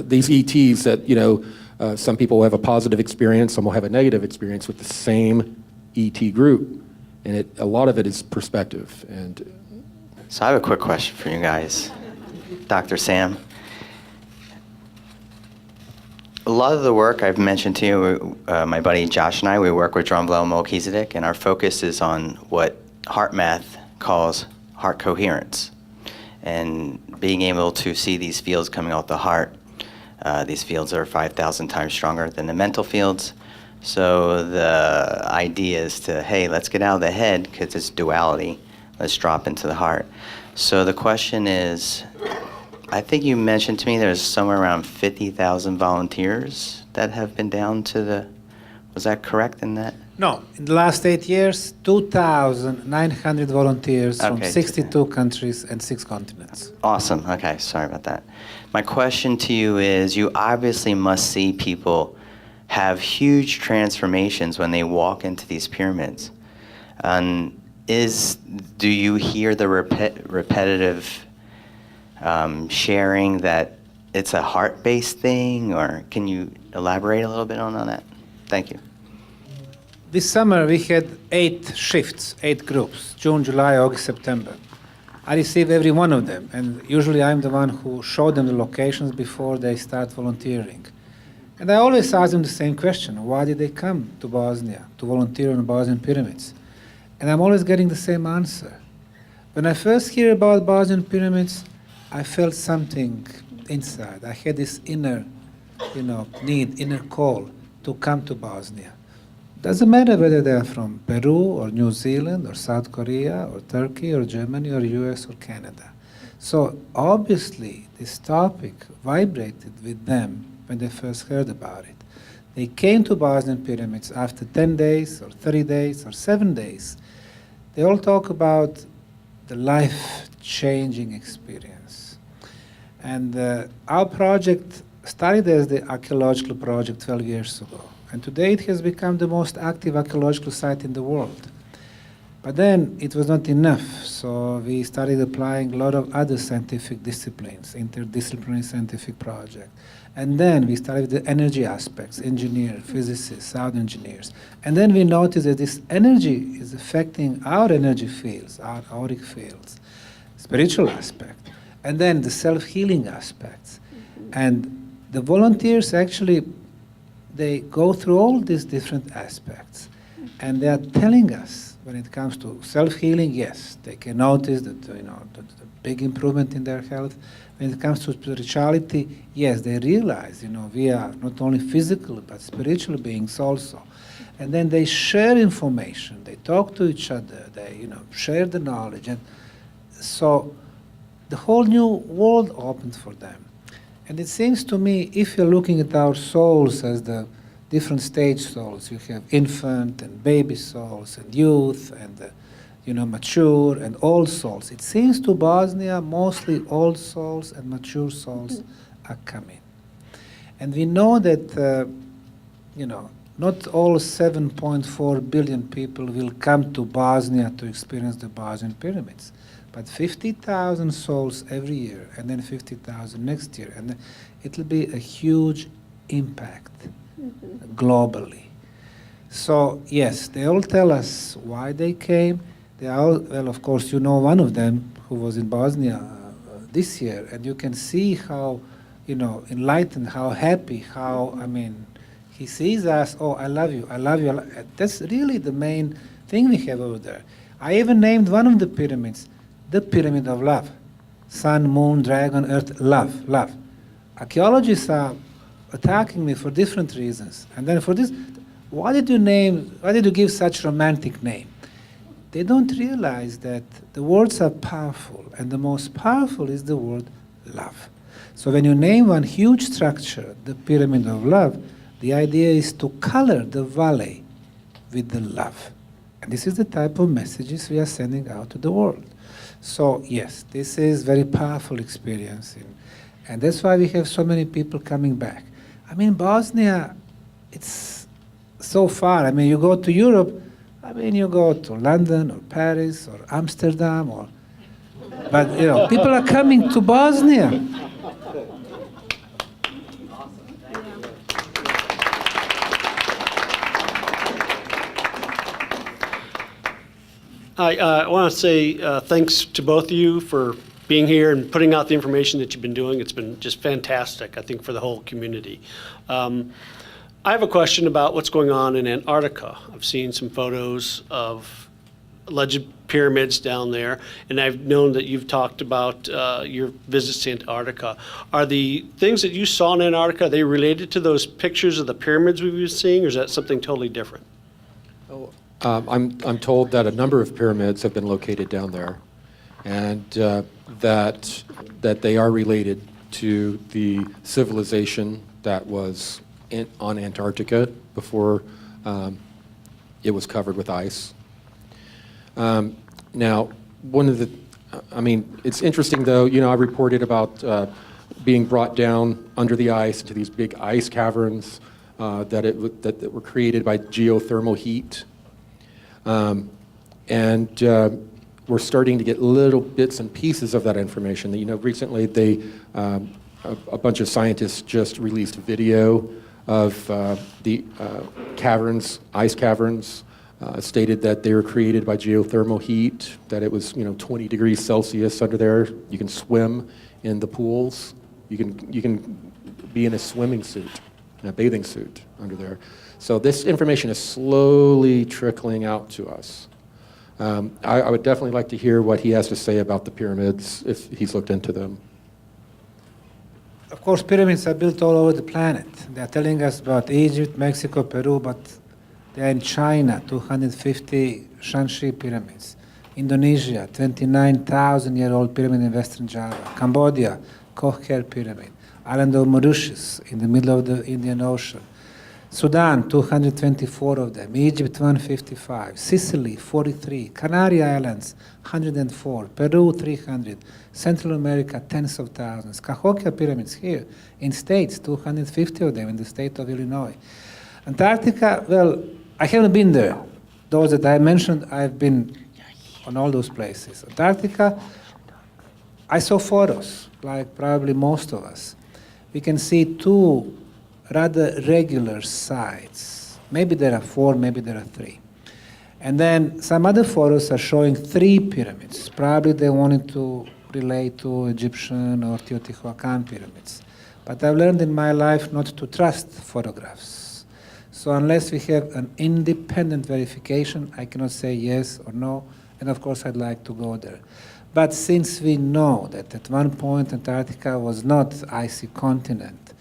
These ETs that, you know, some people have a positive experience, some will have a negative experience with the same ET group, and a lot of it is perspective. And so I have a quick question for you guys, Dr. Sam. A lot of the work I've mentioned to you, my buddy Josh and I, we work with Drumble Melchizedek, and our focus is on what HeartMath calls heart coherence, and being able to see these fields coming off the heart. These fields are 5,000 times stronger than the mental fields. So the idea is to, hey, let's get out of the head because it's duality. Let's drop into the heart. So the question is, I think you mentioned to me there's somewhere around 50,000 volunteers that have been down to the, was that correct in that? No, in the last 8 years, 2,900 volunteers from 62 countries and 6 continents. Awesome, okay, sorry about that. My question to you is, you obviously must see people have huge transformations when they walk into these pyramids. Do you hear the repetitive sharing that it's a heart-based thing, or can you elaborate a little bit on that? Thank you. This summer we had 8 shifts, 8 groups, June, July, August, September. I receive every one of them, and usually I'm the one who showed them the locations before they start volunteering. And I always ask them the same question: why did they come to Bosnia to volunteer on the Bosnian Pyramids? And I'm always getting the same answer. When I first hear about Bosnian Pyramids, I felt something inside. I had this inner, need, inner call to come to Bosnia. Doesn't matter whether they are from Peru or New Zealand or South Korea or Turkey or Germany or US or Canada. So obviously this topic vibrated with them when they first heard about it. They came to Bosnian Pyramids after 10 days or 30 days or 7 days. They all talk about the life-changing experience. And our project started as the archaeological project 12 years ago. And today it has become the most active archaeological site in the world. But then it was not enough, so we started applying a lot of other scientific disciplines, interdisciplinary scientific project. And then we started with the energy aspects, engineers, physicists, sound engineers. And then we noticed that this energy is affecting our energy fields, our auric fields, spiritual aspect, and then the self-healing aspects. And the volunteers actually, they go through all these different aspects, and they are telling us when it comes to self-healing, yes, they can notice that the big improvement in their health. When it comes to spirituality, yes, they realize we are not only physical but spiritual beings also. And then they share information, they talk to each other, they share the knowledge, and so the whole new world opened for them. And it seems to me, if you're looking at our souls as the different stage souls, you have infant and baby souls and youth and mature and old souls. It seems to Bosnia mostly old souls and mature souls are coming. And we know that not all 7.4 billion people will come to Bosnia to experience the Bosnian Pyramids. But 50,000 souls every year, and then 50,000 next year, and it will be a huge impact globally. So yes, they all tell us why they came. They are all, well, of course, one of them who was in Bosnia this year, and you can see how, enlightened, how happy, how, he sees us, oh, I love you, I love you. That's really the main thing we have over there. I even named one of the pyramids the Pyramid of Love. Sun, moon, dragon, earth, love, love. Archaeologists are attacking me for different reasons. And then for this, why did you give such romantic name? They don't realize that the words are powerful, and the most powerful is the word love. So when you name one huge structure, the Pyramid of Love, the idea is to color the valley with the love. And this is the type of messages we are sending out to the world. So yes, this is very powerful experience. And that's why we have so many people coming back. I mean, Bosnia, it's so far. I mean, you go to Europe, I mean, you go to London or Paris or Amsterdam but you know, people are coming to Bosnia. I want to say thanks to both of you for being here and putting out the information that you've been doing. It's been just fantastic, I think, for the whole community. I have a question about what's going on in Antarctica. I've seen some photos of alleged pyramids down there, and I've known that you've talked about your visits to Antarctica. Are the things that you saw in Antarctica, are they related to those pictures of the pyramids we've been seeing, or is that something totally different? I'm told that a number of pyramids have been located down there, and that they are related to the civilization that was on Antarctica before it was covered with ice. Now, it's interesting though, you know, I reported about being brought down under the ice into these big ice caverns that were created by geothermal heat. We're starting to get little bits and pieces of that information. You know, recently a bunch of scientists just released a video of the caverns, ice caverns, stated that they were created by geothermal heat, that it was 20 degrees Celsius under there. You can swim in the pools. You can be in a swimming suit, in a bathing suit under there. So this information is slowly trickling out to us. I would definitely like to hear what he has to say about the pyramids, if he's looked into them. Of course, pyramids are built all over the planet. They're telling us about Egypt, Mexico, Peru, but they're in China, 250 Shanxi pyramids. Indonesia, 29,000-year-old pyramid in Western Java. Cambodia, Kocher pyramid. Island of Mauritius, in the middle of the Indian Ocean. Sudan, 224 of them. Egypt, 155. Sicily, 43. Canary Islands, 104. Peru, 300. Central America, tens of thousands. Cahokia pyramids here in states, 250 of them in the state of Illinois. Antarctica, well, I haven't been there. Those that I mentioned, I've been on all those places. Antarctica, I saw photos, like probably most of us. We can see two rather regular sites. Maybe there are 4, maybe there are 3. And then some other photos are showing 3 pyramids. Probably they wanted to relate to Egyptian or Teotihuacan pyramids. But I've learned in my life not to trust photographs. So unless we have an independent verification, I cannot say yes or no. And of course, I'd like to go there. But since we know that at one point Antarctica was not an icy continent,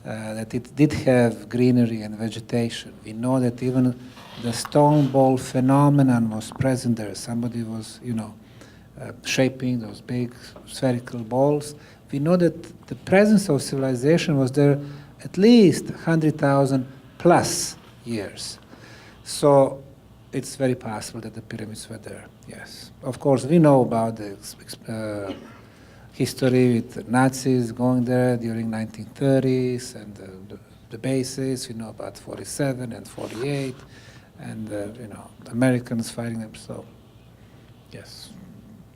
that it did have greenery and vegetation. We know that even the stone ball phenomenon was present there. Somebody was, shaping those big spherical balls. We know that the presence of civilization was there at least 100,000 plus years. So it's very possible that the pyramids were there, yes. Of course, we know about the history with Nazis going there during 1930s and the bases. We know about 47 and 48, and Americans fighting them. So, yes.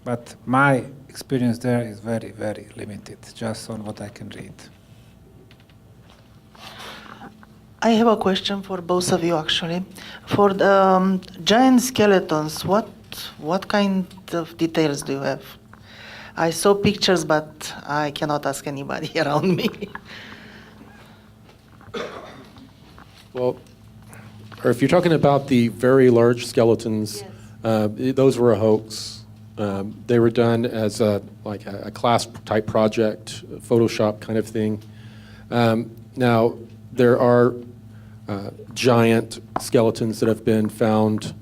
But my experience there is very, very limited, just on what I can read. I have a question for both of you, actually. For the giant skeletons, what kind of details do you have? I saw pictures, but I cannot ask anybody around me. Well, or if you're talking about the very large skeletons, yes. Those were a hoax. They were done as a class-type project, Photoshop kind of thing. Now, there are giant skeletons that have been found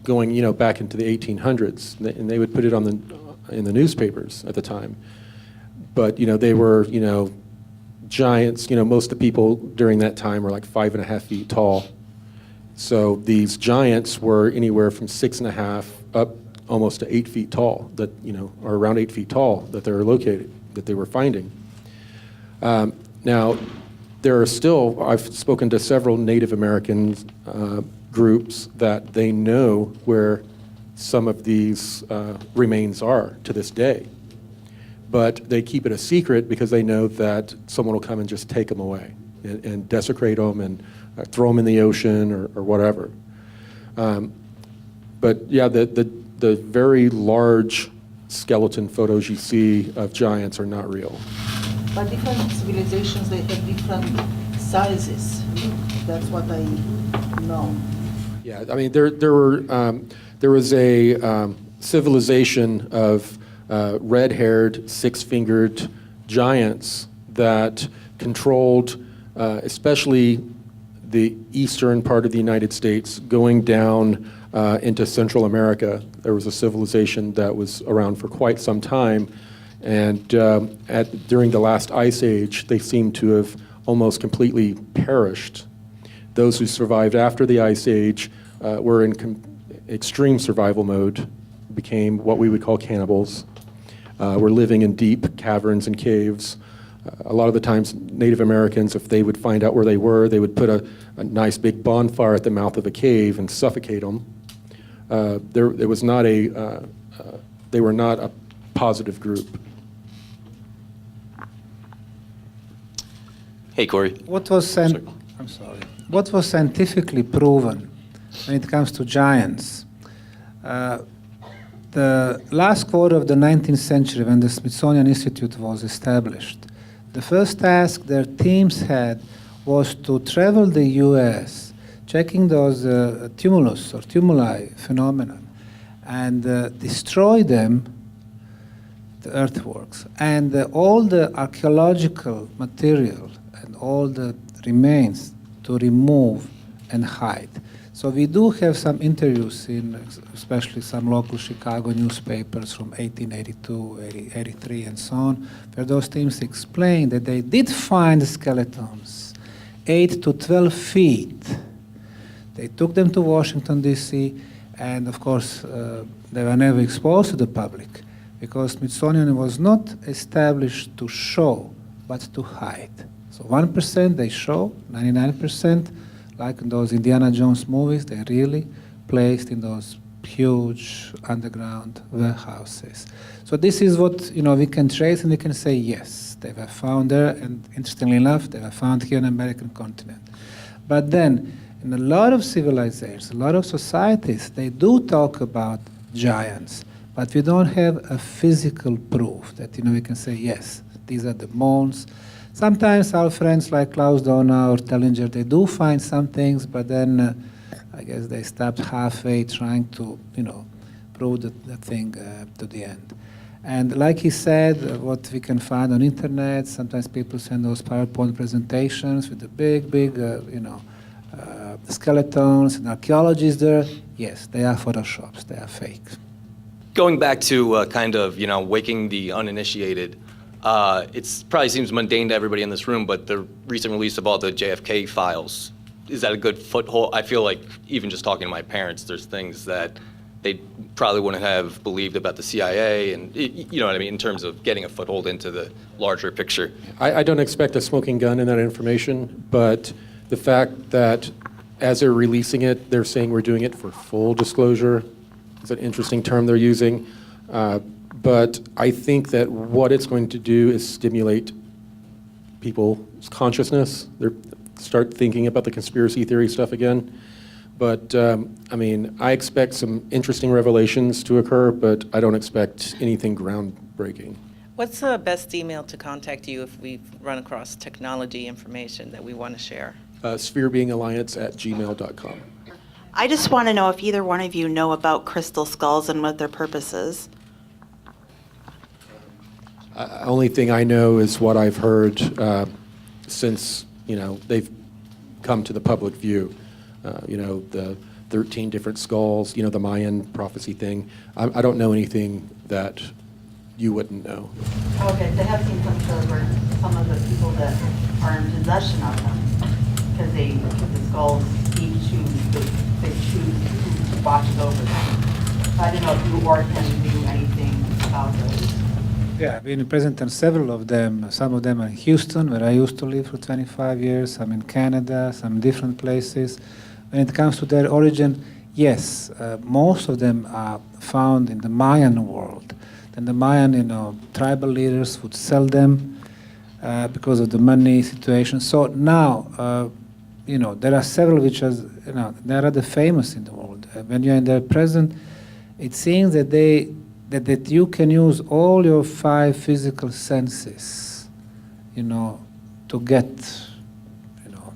going, back into the 1800s, and they would put it in the newspapers at the time. But they were giants. Most of the people during that time were like 5.5 feet tall. So these giants were anywhere from 6.5 up almost to 8 feet tall, that, are around 8 feet tall, that they're located, that they were finding. Now, there are still, I've spoken to several Native American groups that they know where some of these remains are to this day. But they keep it a secret because they know that someone will come and just take them away and desecrate them and throw them in the ocean or whatever. But yeah, the very large skeleton photos you see of giants are not real. But different civilizations, they have different sizes. That's what I know. Yeah, I mean, there was a civilization of red-haired, six-fingered giants that controlled especially the eastern part of the United States, going down into Central America. There was a civilization that was around for quite some time, and during the last ice age, they seem to have almost completely perished. Those who survived after the ice age were in extreme survival mode, became what we would call cannibals, were living in deep caverns and caves. A lot of the times, Native Americans, if they would find out where they were, they would put a nice big bonfire at the mouth of a cave and suffocate them. They were not a positive group. Hey, Corey. What was scientifically proven when it comes to giants? The last quarter of the 19th century, when the Smithsonian Institute was established, the first task their teams had was to travel the U.S., checking those tumulus or tumuli phenomenon, and destroy them, the earthworks, and all the archaeological material and all the remains to remove and hide. So we do have some interviews in especially some local Chicago newspapers from 1882, 83, and so on, where those teams explain that they did find skeletons 8 to 12 feet. They took them to Washington, D.C., and of course, they were never exposed to the public because Smithsonian was not established to show, but to hide. So 1% they show, 99%, like in those Indiana Jones movies, they're really placed in those huge underground warehouses. So this is what we can trace, and we can say, yes, they were found there, and interestingly enough, they were found here on the American continent. But then, in a lot of civilizations, a lot of societies, they do talk about giants, but we don't have a physical proof that we can say, yes, these are the bones. Sometimes our friends like Klaus Dona or Tellinger, they do find some things, but then I guess they stopped halfway trying to, prove the thing to the end. And like he said, what we can find on internet, sometimes people send those PowerPoint presentations with the big, skeletons and archaeologists there. Yes, they are photoshops, they are fake. Going back to waking the uninitiated, it probably seems mundane to everybody in this room, but the recent release of all the JFK files, is that a good foothold? I feel like even just talking to my parents, there's things that they probably wouldn't have believed about the CIA, and you know what I mean, in terms of getting a foothold into the larger picture. I don't expect a smoking gun in that information, but the fact that as they're releasing it, they're saying we're doing it for full disclosure is an interesting term they're using. But I think that what it's going to do is stimulate people's consciousness. They start thinking about the conspiracy theory stuff again. But I expect some interesting revelations to occur, but I don't expect anything groundbreaking. What's the best email to contact you if we run across technology information that we want to share? spherebeingalliance@gmail.com. I just want to know if either one of you know about crystal skulls and what their purpose is. Only thing I know is what I've heard since they've come to the public view. The 13 different skulls, the Mayan prophecy thing. I don't know anything that you wouldn't know. Okay, they have seen some shows where some of the people that are in possession of them, because they keep the skulls speak to who watches over them. So I don't know if you or Ken knew anything about those. Yeah, I've been present on several of them. Some of them are in Houston, where I used to live for 25 years, some in Canada, some different places. When it comes to their origin, yes, most of them are found in the Mayan world. Then the Mayan, tribal leaders would sell them because of the money situation. So now, there are several which are, they're rather famous in the world. When you're in their presence, it seems that that you can use all your 5 physical senses, to get,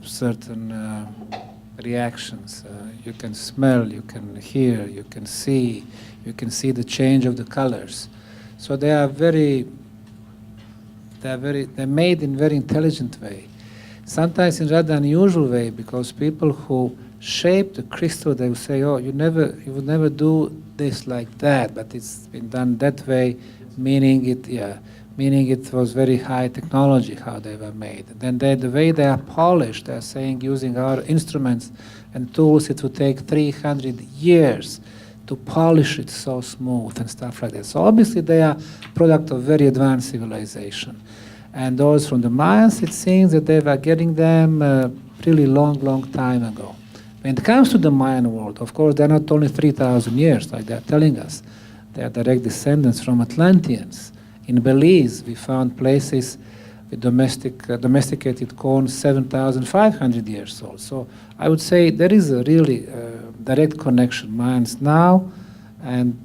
certain reactions. You can smell, you can hear, you can see the change of the colors. So they're made in very intelligent way. Sometimes in rather unusual way, because people who shape the crystal, they will say, "Oh, you would never do this like that," but it's been done that way, meaning it was very high technology how they were made. Then the way they are polished, they are saying using our instruments and tools, it would take 300 years to polish it so smooth and stuff like that. So obviously they are product of very advanced civilization. And those from the Mayans, it seems that they were getting them really long time ago. When it comes to the Mayan world, of course, they're not only 3,000 years, like they're telling us. They are direct descendants from Atlanteans. In Belize, we found places with domesticated corn 7,500 years old. So I would say there is a really direct connection, Mayans now and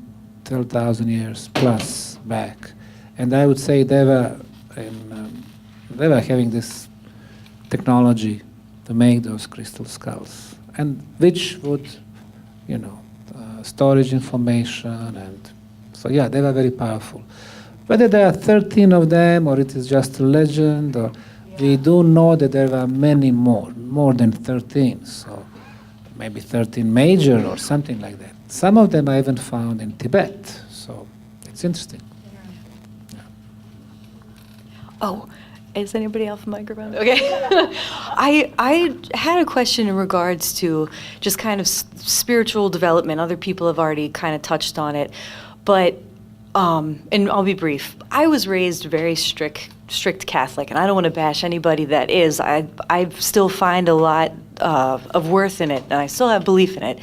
12,000 years plus back. And I would say they were having this technology to make those crystal skulls, and which would, storage information, and so yeah, they were very powerful. Whether there are 13 of them or it is just a legend, or we do know that there were many more than 13. So maybe 13 major or something like that. Some of them I even found in Tibet. So it's interesting. Oh, is anybody off the microphone? Okay. I had a question in regards to just kind of spiritual development. Other people have already kind of touched on it, but and I'll be brief. I was raised very strict Catholic, and I don't want to bash anybody that is. I still find a lot of worth in it, and I still have belief in it.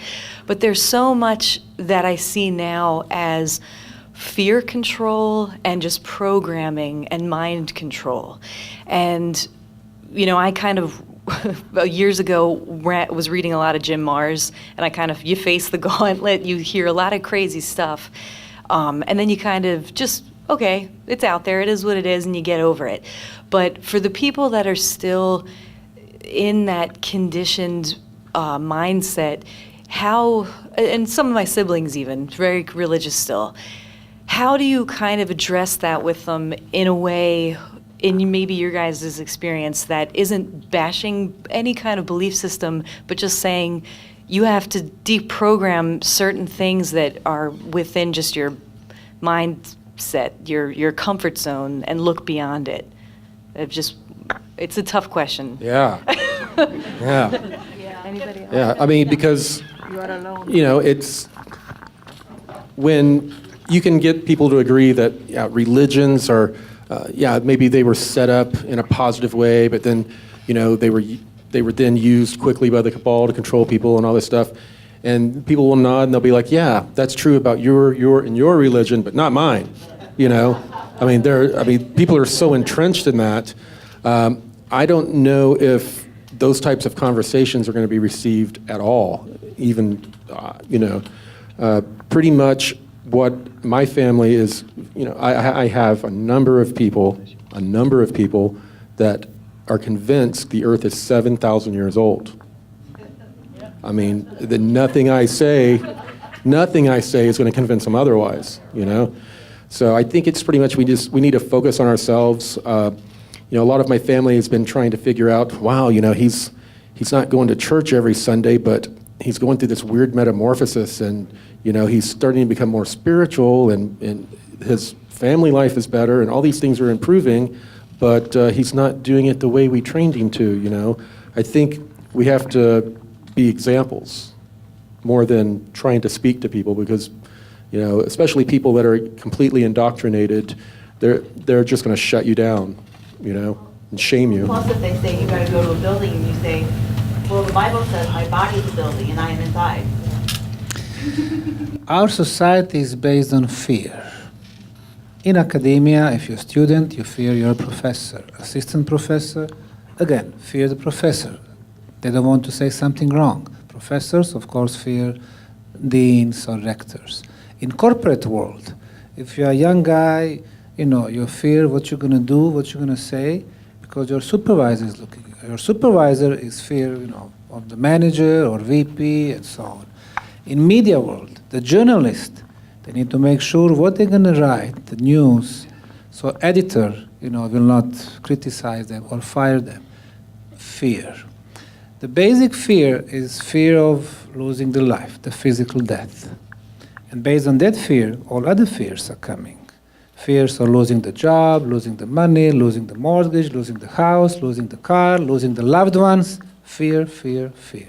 But there's so much that I see now as fear control and just programming and mind control. And, I kind of years ago was reading a lot of Jim Mars, and you face the gauntlet, you hear a lot of crazy stuff. And then you kind of just, okay, it's out there, it is what it is, and you get over it. But for the people that are still in that conditioned mindset, and some of my siblings even, very religious still, how do you kind of address that with them in a way, in maybe your guys' experience, that isn't bashing any kind of belief system, but just saying you have to deprogram certain things that are within just your mindset, your comfort zone, and look beyond it? It's a tough question. Yeah. Yeah. Anybody else? Yeah, I mean, because, You are alone. it's when you can get people to agree that, religions are, maybe they were set up in a positive way, but then, they were then used quickly by the cabal to control people and all this stuff. And people will nod and they'll be like, yeah, that's true about your religion, but not mine. People are so entrenched in that. I don't know if those types of conversations are going to be received at all. Even, pretty much what my family is, I have a number of people that are convinced the Earth is 7,000 years old. I mean, nothing I say is going to convince them otherwise, So I think it's pretty much we need to focus on ourselves. A lot of my family has been trying to figure out, wow, he's not going to church every Sunday, but he's going through this weird metamorphosis, and he's starting to become more spiritual, and his family life is better, and all these things are improving, but he's not doing it the way we trained him to. I think we have to be examples more than trying to speak to people, because, you know, especially people that are completely indoctrinated, they're just going to shut you down, you know, and shame you. Plus, if they say you got to go to a building and you say, well, the Bible says my body is a building and I am inside. Our society is based on fear. In academia, if you're a student, you fear your professor. Assistant professor, again, fear the professor. They don't want to say something wrong. Professors, of course, fear deans or rectors. In corporate world, if you're a young guy, you know, you fear what you're going to do, what you're going to say, because your supervisor is looking. Your supervisor is fear, you know, of the manager or VP and so on. In media world, the journalist, they need to make sure what they're going to write, the news, so editor, you know, will not criticize them or fire them. Fear. The basic fear is fear of losing the life, the physical death. And based on that fear, all other fears are coming. Fears of losing the job, losing the money, losing the mortgage, losing the house, losing the car, losing the loved ones. Fear, fear, fear.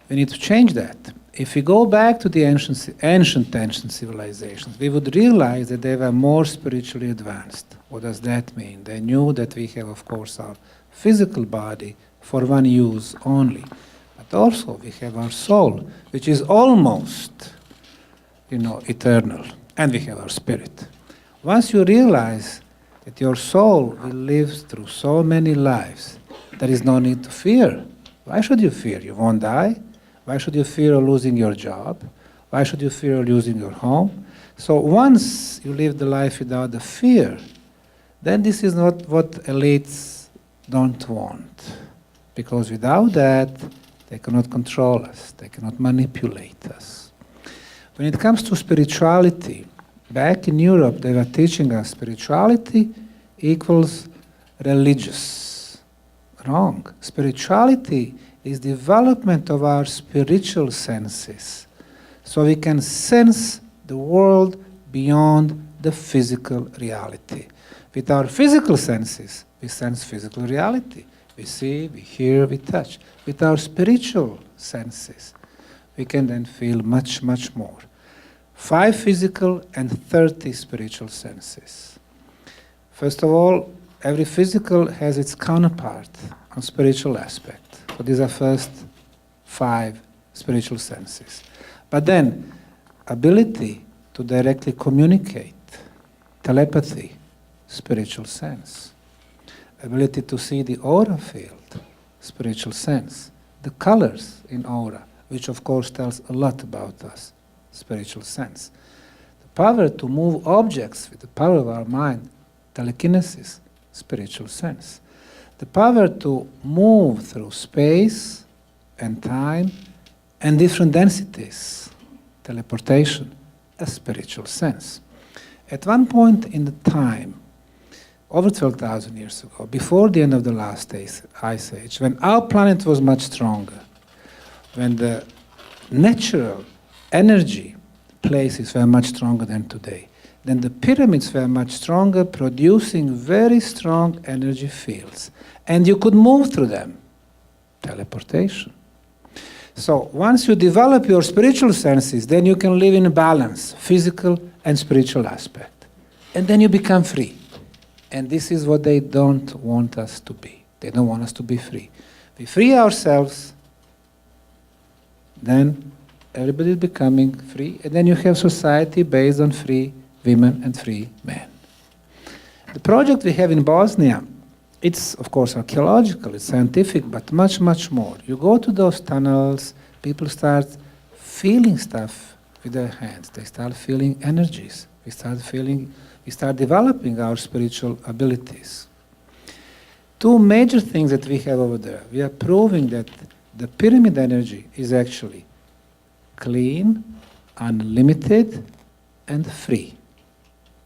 We need to change that. If we go back to the ancient civilizations, we would realize that they were more spiritually advanced. What does that mean? They knew that we have, of course, our physical body for one use only. But also we have our soul, which is almost, you know, eternal. And we have our spirit. Once you realize that your soul will live through so many lives, there is no need to fear. Why should you fear? You won't die. Why should you fear losing your job? Why should you fear losing your home? So once you live the life without the fear, then this is not what elites don't want. Because without that, they cannot control us. They cannot manipulate us. When it comes to spirituality, back in Europe, they were teaching us spirituality equals religious. Wrong. Spirituality is development of our spiritual senses, so we can sense the world beyond the physical reality. With our physical senses, we sense physical reality. We see, we hear, we touch. With our spiritual senses, we can then feel much, much more. 5 physical and 30 spiritual senses. First of all, every physical has its counterpart on spiritual aspect. So these are first 5 spiritual senses. But then, ability to directly communicate, telepathy, spiritual sense. Ability to see the aura field, spiritual sense. The colors in aura, which of course tells a lot about us, spiritual sense. The power to move objects with the power of our mind, telekinesis, spiritual sense. The power to move through space and time and different densities, teleportation, a spiritual sense. At one point in the time, over 12,000 years ago, before the end of the last ice age, when our planet was much stronger, when the natural energy places were much stronger than today, then the pyramids were much stronger, producing very strong energy fields. And you could move through them. Teleportation. So once you develop your spiritual senses, then you can live in balance, physical and spiritual aspect. And then you become free. And this is what they don't want us to be. They don't want us to be free. We free ourselves, then everybody is becoming free, and then you have society based on free women and free men. The project we have in Bosnia, it's of course archaeological, it's scientific, but much, much more. You go to those tunnels, people start feeling stuff with their hands. They start feeling energies. We start developing our spiritual abilities. 2 major things that we have over there. We are proving that the pyramid energy is actually clean, unlimited, and free,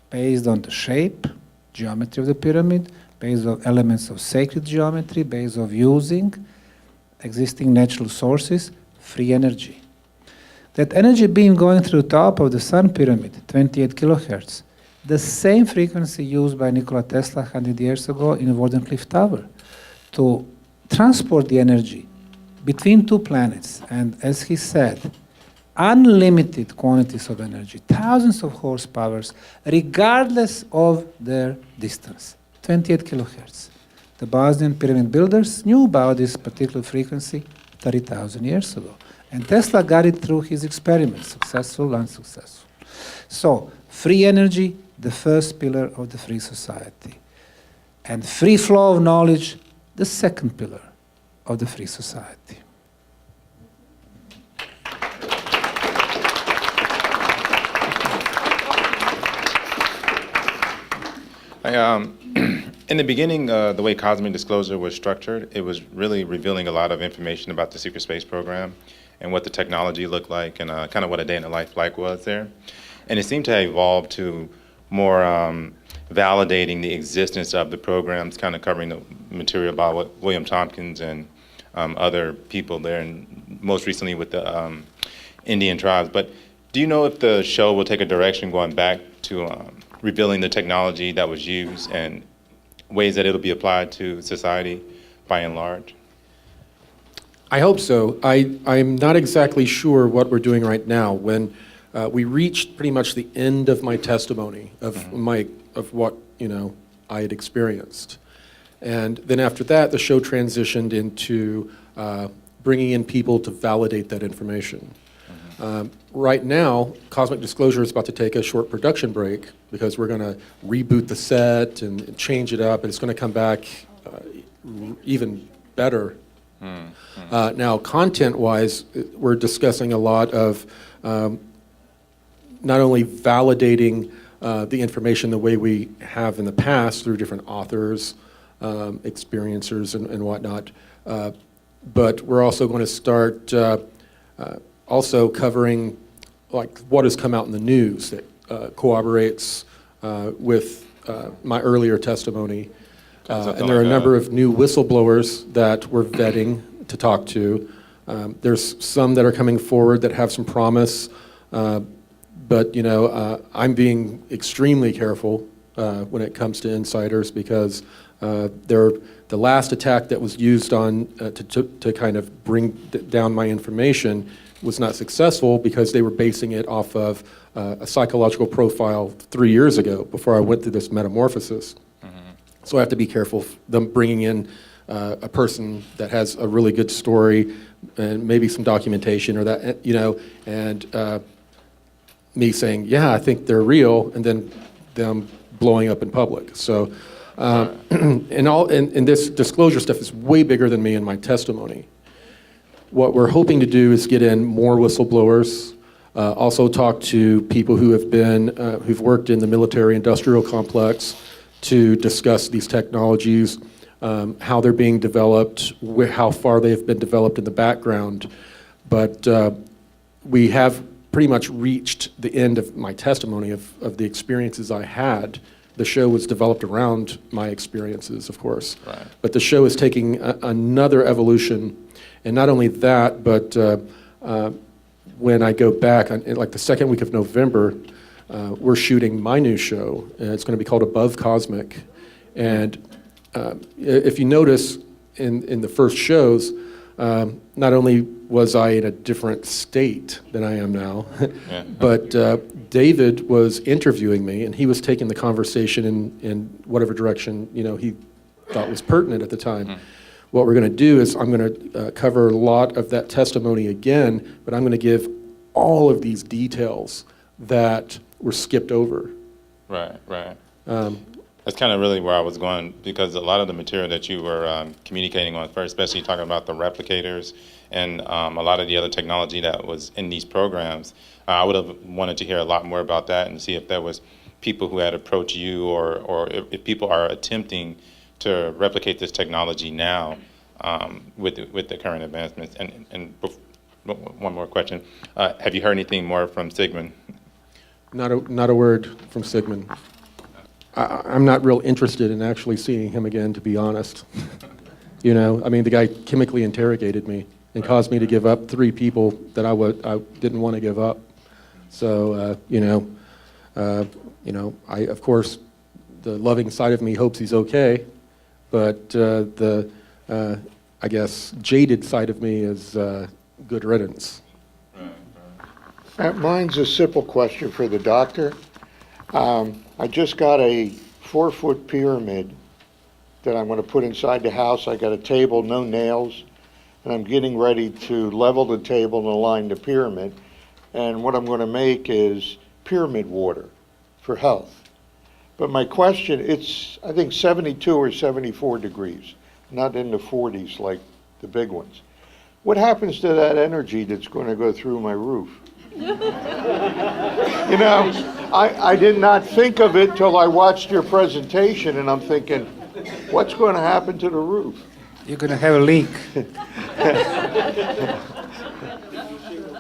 based on the shape, geometry of the pyramid, based on elements of sacred geometry, based on using existing natural sources, free energy. That energy beam going through the top of the Sun pyramid, 28 kilohertz, the same frequency used by Nikola Tesla 100 years ago in Wardenclyffe Tower to transport the energy between two planets, and as he said, unlimited quantities of energy, thousands of horsepowers, regardless of their distance, 28 kilohertz. The Bosnian Pyramid builders knew about this particular frequency 30,000 years ago. And Tesla got it through his experiments, successful, unsuccessful. So, free energy, the first pillar of the free society. And free flow of knowledge, the second pillar of the free society. In the beginning, the way Cosmic Disclosure was structured, it was really revealing a lot of information about the secret space program and what the technology looked like and kind of what a day in the life like was there. And it seemed to have evolved to more validating the existence of the programs, kind of covering the material about what William Tompkins and other people there, and most recently with the Indian tribes. But do you know if the show will take a direction going back to revealing the technology that was used and ways that it'll be applied to society by and large? I hope so. I'm not exactly sure what we're doing right now. When we reached pretty much the end of my testimony of what I had experienced, and then after that, the show transitioned into bringing in people to validate that information. Right now, Cosmic Disclosure is about to take a short production break because we're going to reboot the set and change it up, and it's going to come back even better. Now, content-wise, we're discussing a lot of not only validating the information the way we have in the past through different authors, experiencers, and whatnot, but we're also going to start also covering like what has come out in the news that corroborates with my earlier testimony. And there are a number of new whistleblowers that we're vetting to talk to. There's some that are coming forward that have some promise, but I'm being extremely careful when it comes to insiders because the last attack that was used on to kind of bring down my information was not successful because they were basing it off of a psychological profile 3 years ago before I went through this metamorphosis. So I have to be careful them bringing in a person that has a really good story and maybe some documentation or that, and me saying, yeah, I think they're real, and then them blowing up in public. So, and this disclosure stuff is way bigger than me in my testimony. What we're hoping to do is get in more whistleblowers, also talk to people who have been, who've worked in the military-industrial complex to discuss these technologies, how they're being developed, how far they've been developed in the background. But we have pretty much reached the end of my testimony of the experiences I had. The show was developed around my experiences, of course. Right. But the show is taking another evolution. And not only that, but when I go back, in like the second week of November, we're shooting my new show. And it's going to be called Above Cosmic. And if you notice in the first shows, not only was I in a different state than I am now, but David was interviewing me, and he was taking the conversation in whatever direction he thought was pertinent at the time. What we're going to do is I'm going to cover a lot of that testimony again, but I'm going to give all of these details that were skipped over. Right. That's kind of really where I was going, because a lot of the material that you were communicating on first, especially talking about the replicators and a lot of the other technology that was in these programs, I would have wanted to hear a lot more about that and see if there was people who had approached you or if people are attempting to replicate this technology now with the current advancements. And one more question. Have you heard anything more from Sigmund? Not a word from Sigmund. I'm not real interested in actually seeing him again, to be honest. I mean, the guy chemically interrogated me and caused me to give up 3 people that I didn't want to give up. So, I, of course, the loving side of me hopes he's okay, but I guess, jaded side of me is good riddance. Mine's a simple question for the doctor. I just got a 4-foot pyramid that I'm going to put inside the house. I got a table, no nails, and I'm getting ready to level the table and align the pyramid. And what I'm going to make is pyramid water for health. But my question, it's, I think, 72 or 74 degrees, not in the 40s like the big ones. What happens to that energy that's going to go through my roof? You know, I did not think of it till I watched your presentation, and I'm thinking, what's going to happen to the roof? You're going to have a leak.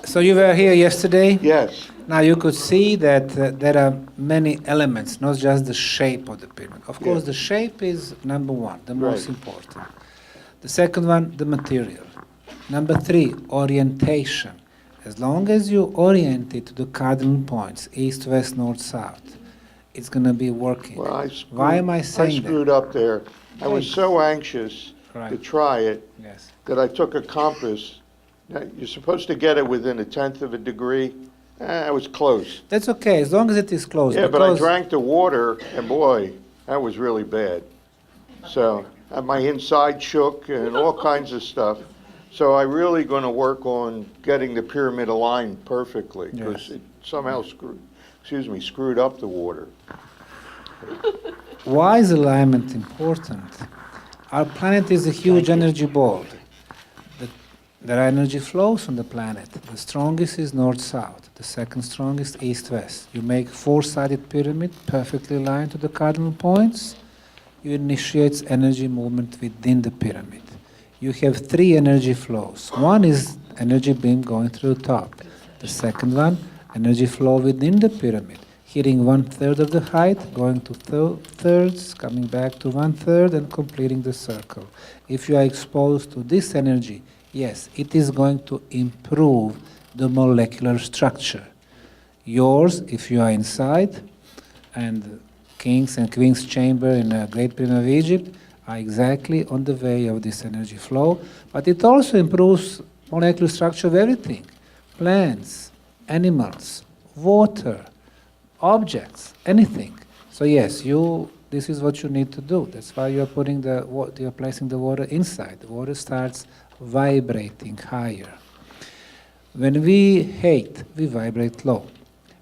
So you were here yesterday? Yes. Now you could see that there are many elements, not just the shape of the pyramid. Of course, the shape is number one, the most important. The second one, the material. Number three, orientation. As long as you orient it to the cardinal points, east, west, north, south, it's going to be working. Well, Why am I saying that? I screwed up there. I was so anxious to try it that I took a compass. Now, you're supposed to get it within 1/10 of a degree. I was close. That's okay, as long as it is close. Yeah, but I drank the water, and boy, that was really bad. So my inside shook and all kinds of stuff. So I'm really going to work on getting the pyramid aligned perfectly, because it somehow screwed up the water. Why is alignment important? Our planet is a huge energy ball. There are energy flows on the planet. The strongest is north-south. The second strongest, east-west. You make 4-sided pyramid perfectly aligned to the cardinal points. You initiate energy movement within the pyramid. You have 3 energy flows. One is energy beam going through the top. The second one, energy flow within the pyramid, hitting 1/3 of the height, going to thirds, coming back to 1/3, and completing the circle. If you are exposed to this energy, yes, it is going to improve the molecular structure. Yours, if you are inside, and kings and queens chamber in the Great Pyramid of Egypt, are exactly on the way of this energy flow, but it also improves molecular structure of everything. Plants, animals, water, objects, anything. So yes, this is what you need to do. That's why you're placing the water inside. The water starts vibrating higher. When we hate, we vibrate low.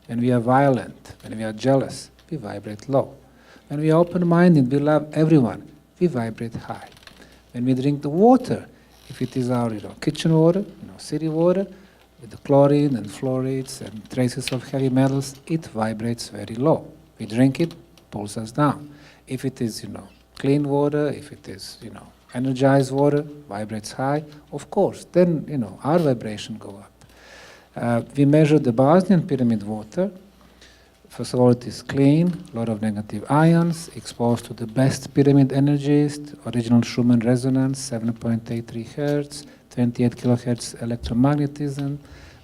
When we are violent, when we are jealous, we vibrate low. When we are open-minded, we love everyone, we vibrate high. When we drink the water, if it is our kitchen water, city water, with the chlorine and fluorides and traces of heavy metals, it vibrates very low. We drink it, pulls us down. If it is, clean water, if it is, energized water, vibrates high, of course, then, our vibration go up. We measure the Bosnian Pyramid water. First of all, it is clean, a lot of negative ions, exposed to the best pyramid energies, original Schumann resonance, 7.83 Hertz, 28 kilohertz electromagnetism,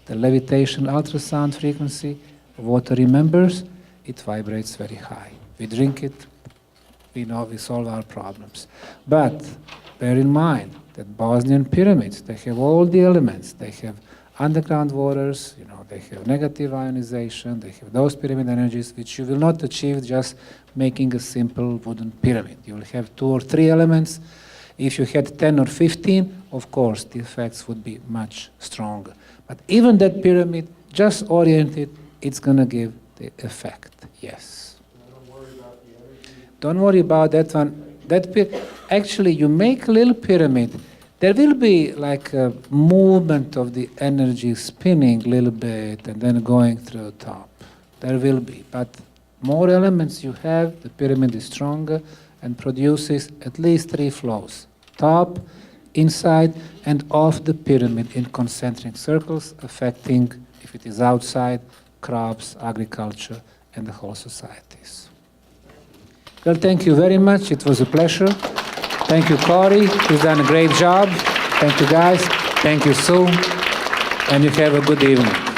the levitation ultrasound frequency. Water remembers, it vibrates very high. We drink it, we know we solve our problems. But bear in mind that Bosnian pyramids, they have all the elements. They have underground waters, they have negative ionization, they have those pyramid energies which you will not achieve just making a simple wooden pyramid. You will have 2 or 3 elements. If you had 10 or 15, of course, the effects would be much stronger. But even that pyramid, just oriented, it's going to give the effect, yes. Don't worry about that one. Actually, you make a little pyramid, there will be like a movement of the energy spinning a little bit and then going through the top. There will be. But more elements you have, the pyramid is stronger and produces at least 3 flows. Top, inside, and off the pyramid in concentric circles, affecting, if it is outside, crops, agriculture, and the whole societies. Well, thank you very much. It was a pleasure. Thank you, Corey. You've done a great job. Thank you, guys. Thank you, Sue. And you have a good evening.